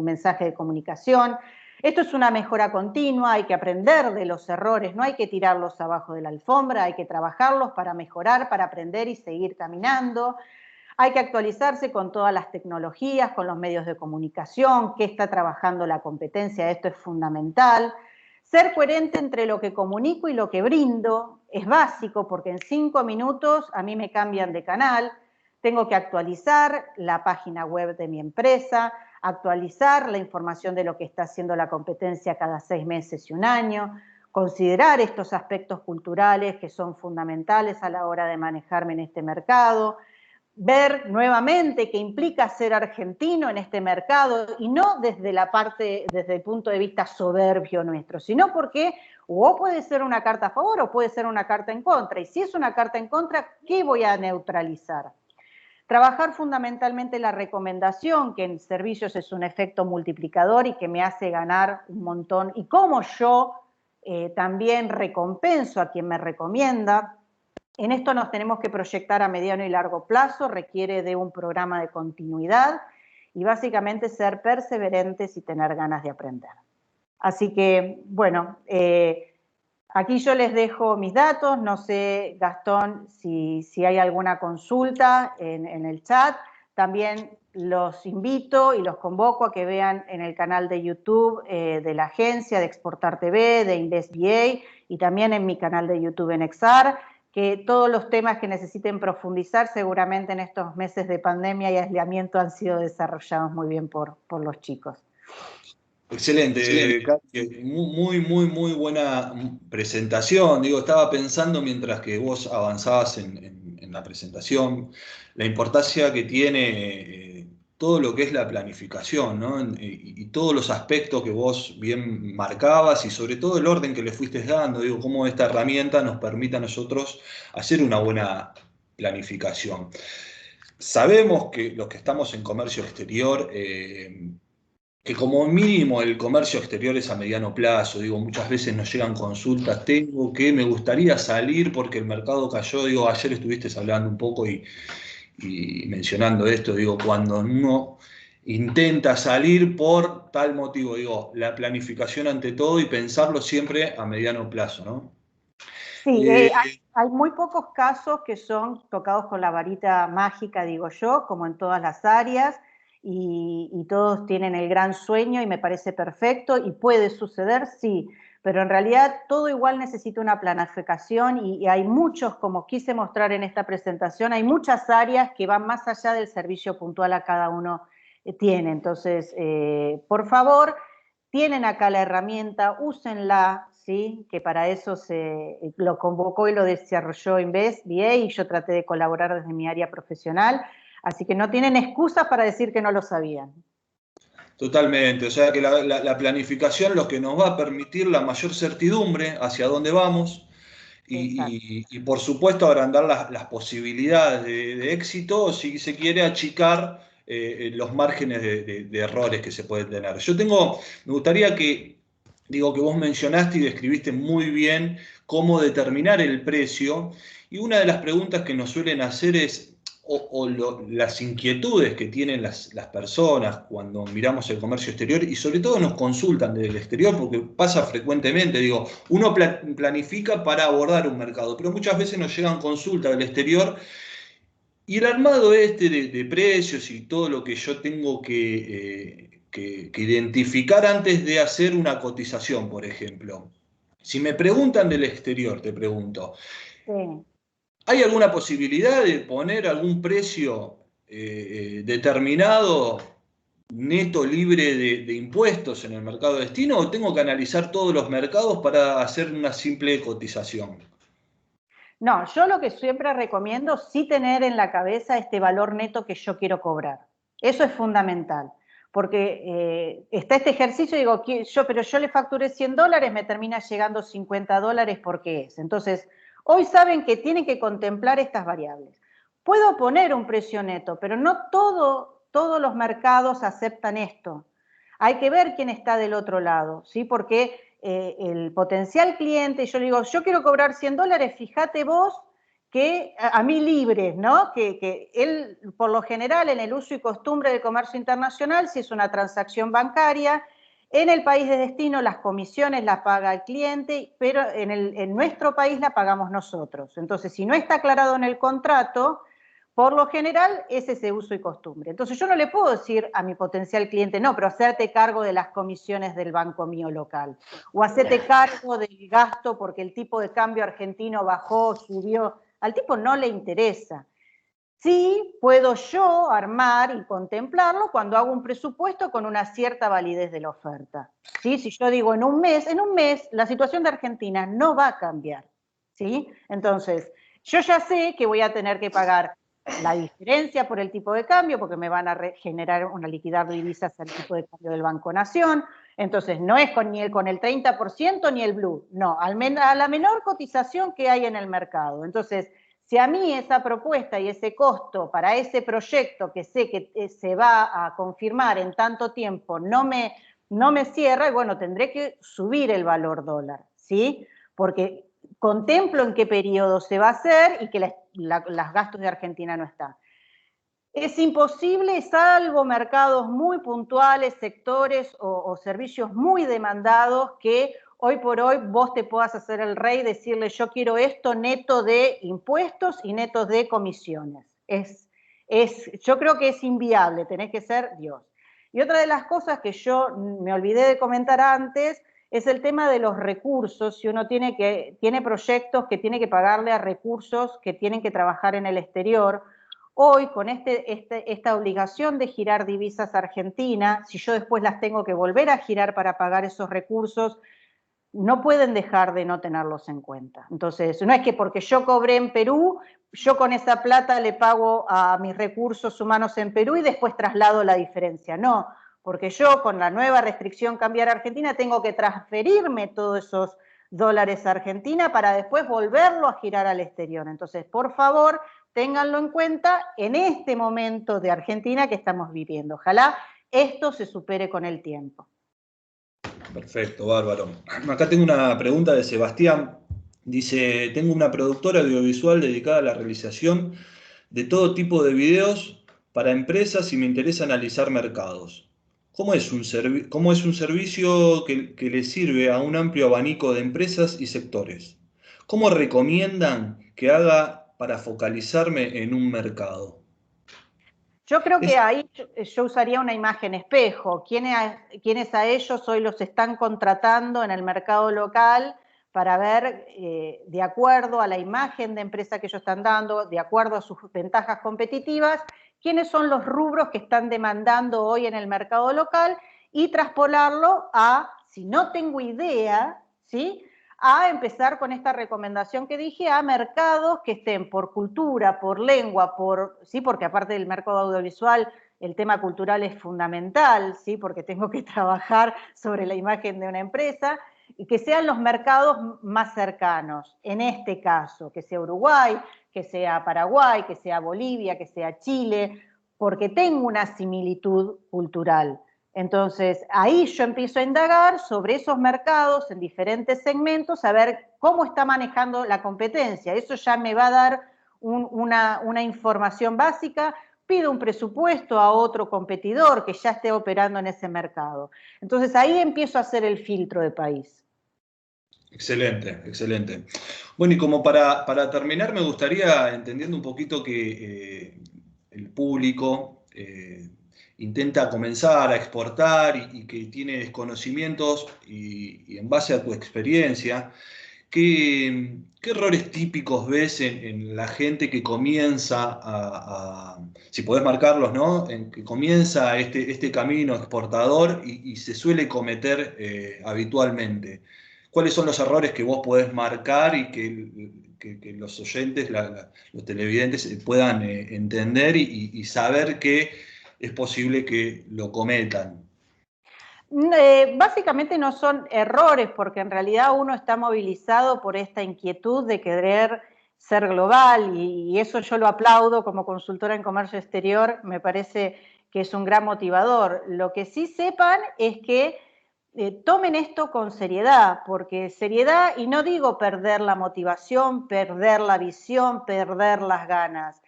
mensaje de comunicación. Esto es una mejora continua, hay que aprender de los errores, no hay que tirarlos abajo de la alfombra, hay que trabajarlos para mejorar, para aprender y seguir caminando. Hay que actualizarse con todas las tecnologías, con los medios de comunicación, qué está trabajando la competencia, esto es fundamental. Ser coherente entre lo que comunico y lo que brindo es básico porque en 5 minutos a mí me cambian de canal, tengo que actualizar la página web de mi empresa, actualizar la información de lo que está haciendo la competencia cada 6 meses y un año, considerar estos aspectos culturales que son fundamentales a la hora de manejarme en este mercado, ver nuevamente qué implica ser argentino en este mercado y no desde el punto de vista soberbio nuestro, sino porque o puede ser una carta a favor o puede ser una carta en contra. Y si es una carta en contra, ¿qué voy a neutralizar? Trabajar fundamentalmente la recomendación, que en servicios es un efecto multiplicador y que me hace ganar un montón. Y cómo yo también recompenso a quien me recomienda. En esto nos tenemos que proyectar a mediano y largo plazo, requiere de un programa de continuidad y básicamente ser perseverantes y tener ganas de aprender. Así que, bueno, aquí yo les dejo mis datos, no sé, Gastón, si hay alguna consulta en el chat. También los invito y los convoco a que vean en el canal de YouTube de la agencia de Exportar TV, de InvestBA y también en mi canal de YouTube en Exar, que todos los temas que necesiten profundizar seguramente en estos meses de pandemia y aislamiento han sido desarrollados muy bien por los chicos. Excelente, Katy. Muy buena presentación. Digo, estaba pensando mientras que vos avanzabas en la presentación, la importancia que tiene todo lo que es la planificación, ¿no? Y todos los aspectos que vos bien marcabas y sobre todo el orden que le fuiste dando. Digo, cómo esta herramienta nos permite a nosotros hacer una buena planificación. Sabemos que los que estamos en comercio exterior, que como mínimo el comercio exterior es a mediano plazo. Digo, muchas veces nos llegan consultas, me gustaría salir porque el mercado cayó. Digo, ayer estuviste hablando un poco y mencionando esto. Digo, cuando uno intenta salir por tal motivo, digo, la planificación ante todo y pensarlo siempre a mediano plazo, ¿no? Sí, hay muy pocos casos que son tocados con la varita mágica, digo yo, como en todas las áreas, y todos tienen el gran sueño y me parece perfecto, y puede suceder, sí, pero en realidad todo igual necesita una planificación y hay muchos, como quise mostrar en esta presentación, hay muchas áreas que van más allá del servicio puntual a cada uno tiene. Entonces, por favor, tienen acá la herramienta, úsenla, ¿sí? Que para eso lo convocó y lo desarrolló InvestBA y yo traté de colaborar desde mi área profesional, así que no tienen excusas para decir que no lo sabían. Totalmente, o sea que la planificación es lo que nos va a permitir la mayor certidumbre hacia dónde vamos y por supuesto agrandar las posibilidades de éxito, si se quiere achicar los márgenes de errores que se pueden tener. Me gustaría digo que vos mencionaste y describiste muy bien cómo determinar el precio, y una de las preguntas que nos suelen hacer es: las inquietudes que tienen las personas cuando miramos el comercio exterior y sobre todo nos consultan desde el exterior, porque pasa frecuentemente, digo, uno planifica para abordar un mercado, pero muchas veces nos llegan consultas del exterior y el armado de precios y todo lo que yo tengo que identificar antes de hacer una cotización, por ejemplo. Si me preguntan del exterior, te pregunto, Sí. ¿hay alguna posibilidad de poner algún precio determinado, neto, libre de impuestos en el mercado de destino, o tengo que analizar todos los mercados para hacer una simple cotización? No, yo lo que siempre recomiendo sí tener en la cabeza este valor neto que yo quiero cobrar. Eso es fundamental, porque está este ejercicio, digo, pero yo le facturé $100, me termina llegando $50, ¿por qué es? Entonces, hoy saben que tienen que contemplar estas variables. Puedo poner un precio neto, pero no todos los mercados aceptan esto. Hay que ver quién está del otro lado, ¿sí? Porque el potencial cliente, yo le digo, yo quiero cobrar $100, fíjate vos que a mí libres, ¿no? Que él, por lo general, en el uso y costumbre del comercio internacional, si es una transacción bancaria, en el país de destino las comisiones las paga el cliente, pero en nuestro país la pagamos nosotros. Entonces, si no está aclarado en el contrato, por lo general es ese uso y costumbre. Entonces yo no le puedo decir a mi potencial cliente, no, pero hacerte cargo de las comisiones del banco mío local, o hacerte cargo del gasto porque el tipo de cambio argentino bajó, subió. Al tipo no le interesa. Sí puedo yo armar y contemplarlo cuando hago un presupuesto con una cierta validez de la oferta. ¿Sí? Si yo digo en un mes la situación de Argentina no va a cambiar. ¿Sí? Entonces, yo ya sé que voy a tener que pagar la diferencia por el tipo de cambio, porque me van a generar una liquidar de divisas al tipo de cambio del Banco Nación. Entonces, no es ni con el 30% ni el blue, no, a la menor cotización que hay en el mercado. Entonces, si a mí esa propuesta y ese costo para ese proyecto que sé que se va a confirmar en tanto tiempo no me cierra, bueno, tendré que subir el valor dólar, ¿sí? Porque contemplo en qué periodo se va a hacer y que los gastos de Argentina no están. Es imposible, salvo mercados muy puntuales, sectores o servicios muy demandados, que hoy por hoy vos te puedas hacer el rey y decirle yo quiero esto neto de impuestos y neto de comisiones. Yo creo que es inviable, tenés que ser Dios. Y otra de las cosas que yo me olvidé de comentar antes es el tema de los recursos. Si uno tiene proyectos que tiene que pagarle a recursos que tienen que trabajar en el exterior, hoy con esta obligación de girar divisas a Argentina, si yo después las tengo que volver a girar para pagar esos recursos, no pueden dejar de no tenerlos en cuenta. Entonces, no es que porque yo cobré en Perú, yo con esa plata le pago a mis recursos humanos en Perú y después traslado la diferencia. No, porque yo con la nueva restricción cambiar a Argentina tengo que transferirme todos esos dólares a Argentina para después volverlo a girar al exterior. Entonces, por favor, ténganlo en cuenta en este momento de Argentina que estamos viviendo. Ojalá esto se supere con el tiempo. Perfecto, bárbaro. Acá tengo una pregunta de Sebastián. Dice, tengo una productora audiovisual dedicada a la realización de todo tipo de videos para empresas y me interesa analizar mercados. ¿Cómo es un servicio que le sirve a un amplio abanico de empresas y sectores? ¿Cómo recomiendan que haga para focalizarme en un mercado? Yo creo que Es, ahí yo usaría una imagen espejo. ¿Quiénes a ellos hoy los están contratando en el mercado local para ver, de acuerdo a la imagen de empresa que ellos están dando, de acuerdo a sus ventajas competitivas, quiénes son los rubros que están demandando hoy en el mercado local y traspolarlo a, si no tengo idea, ¿sí?, a empezar con esta recomendación que dije, a mercados que estén por cultura, por lengua, ¿sí? Porque aparte del mercado audiovisual, el tema cultural es fundamental, ¿sí? Porque tengo que trabajar sobre la imagen de una empresa, y que sean los mercados más cercanos, en este caso, que sea Uruguay, que sea Paraguay, que sea Bolivia, que sea Chile, porque tengo una similitud cultural. Entonces, ahí yo empiezo a indagar sobre esos mercados en diferentes segmentos, a ver cómo está manejando la competencia. Eso ya me va a dar una información básica, pido un presupuesto a otro competidor que ya esté operando en ese mercado. Entonces ahí empiezo a hacer el filtro de país. Excelente, excelente. Bueno, y como para terminar, me gustaría, entendiendo un poquito que el público intenta comenzar a exportar y que tiene desconocimientos y en base a tu experiencia, ¿qué errores típicos ves en la gente que comienza si podés marcarlos, ¿no? Que comienza este camino exportador y se suele cometer habitualmente? ¿Cuáles son los errores que vos podés marcar y que los oyentes, los televidentes puedan entender y saber que es posible que lo cometan? Básicamente no son errores, porque en realidad uno está movilizado por esta inquietud de querer ser global, y eso yo lo aplaudo como consultora en comercio exterior, me parece que es un gran motivador. Lo que sí sepan es que tomen esto con seriedad, porque seriedad, y no digo perder la motivación, perder la visión, perder las ganas.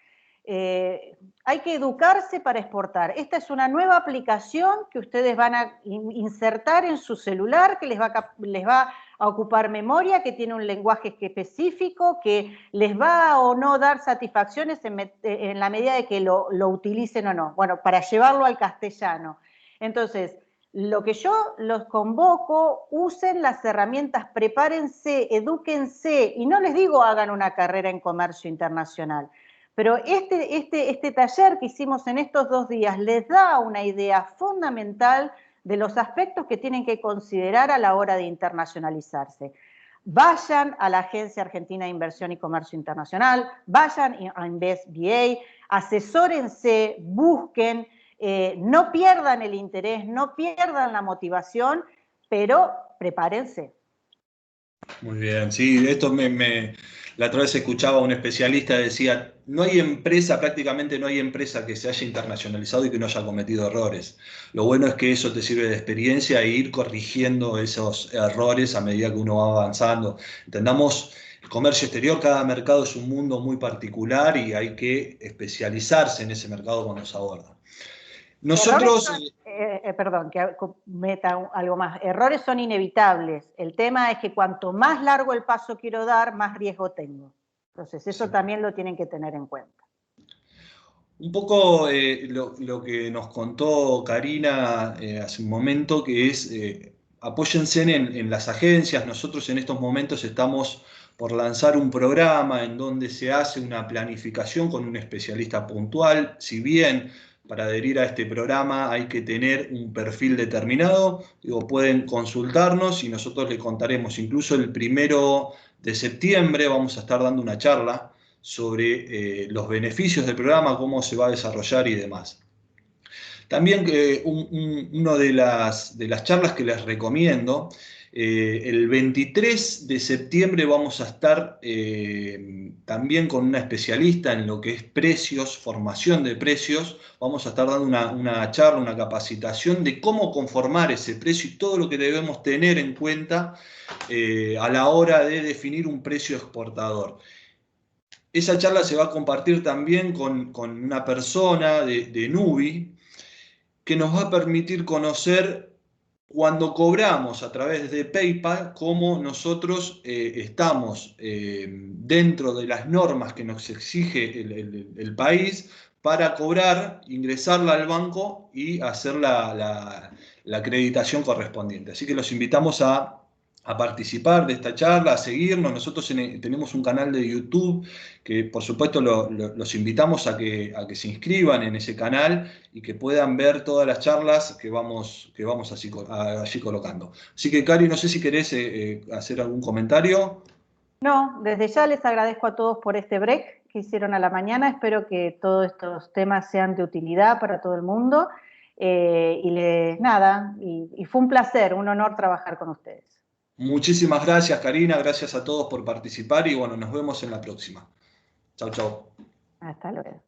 Hay que educarse para exportar. Esta es una nueva aplicación que ustedes van a insertar en su celular, que les va a ocupar memoria, que tiene un lenguaje específico, que les va o no dar satisfacciones en la medida de que lo utilicen o no. Bueno, para llevarlo al castellano. Entonces, lo que yo los convoco, usen las herramientas, prepárense, edúquense, y no les digo hagan una carrera en comercio internacional, pero este taller que hicimos en estos 2 días les da una idea fundamental de los aspectos que tienen que considerar a la hora de internacionalizarse. Vayan a la Agencia Argentina de Inversión y Comercio Internacional, vayan a InvestBA, asesórense, busquen, no pierdan el interés, no pierdan la motivación, pero prepárense. Muy bien, sí, la otra vez escuchaba a un especialista que decía, no hay empresa, prácticamente no hay empresa que se haya internacionalizado y que no haya cometido errores. Lo bueno es que eso te sirve de experiencia e ir corrigiendo esos errores a medida que uno va avanzando. Entendamos, el comercio exterior, cada mercado es un mundo muy particular y hay que especializarse en ese mercado cuando se aborda. Nosotros, Nosotros, perdón, que meta algo más. Errores son inevitables. El tema es que cuanto más largo el paso quiero dar, más riesgo tengo. Entonces, eso sí, también lo tienen que tener en cuenta. Un poco lo que nos contó Karina hace un momento, que es apóyense en las agencias. Nosotros en estos momentos estamos por lanzar un programa en donde se hace una planificación con un especialista puntual. Si bien para adherir a este programa hay que tener un perfil determinado, digo, pueden consultarnos y nosotros les contaremos. Incluso el 1 de septiembre vamos a estar dando una charla sobre los beneficios del programa, cómo se va a desarrollar y demás. También una de las charlas que les recomiendo, el 23 de septiembre vamos a estar también con una especialista en lo que es precios, formación de precios. Vamos a estar dando una charla, una capacitación de cómo conformar ese precio y todo lo que debemos tener en cuenta a la hora de definir un precio exportador. Esa charla se va a compartir también con una persona de Nubi que nos va a permitir conocer cuando cobramos a través de PayPal cómo nosotros estamos dentro de las normas que nos exige el país para cobrar, ingresarla al banco y hacer la acreditación correspondiente. Así que los invitamos a participar de esta charla, a seguirnos. Nosotros tenemos un canal de YouTube que por supuesto los invitamos a que se inscriban en ese canal y que puedan ver todas las charlas que vamos allí colocando. Así que Cari, no sé si querés hacer algún comentario. No, desde ya les agradezco a todos por este break que hicieron a la mañana. Espero que todos estos temas sean de utilidad para todo el mundo. Y fue un placer, un honor trabajar con ustedes. Muchísimas gracias, Karina. Gracias a todos por participar y bueno, nos vemos en la próxima. Chau, chau. Hasta luego.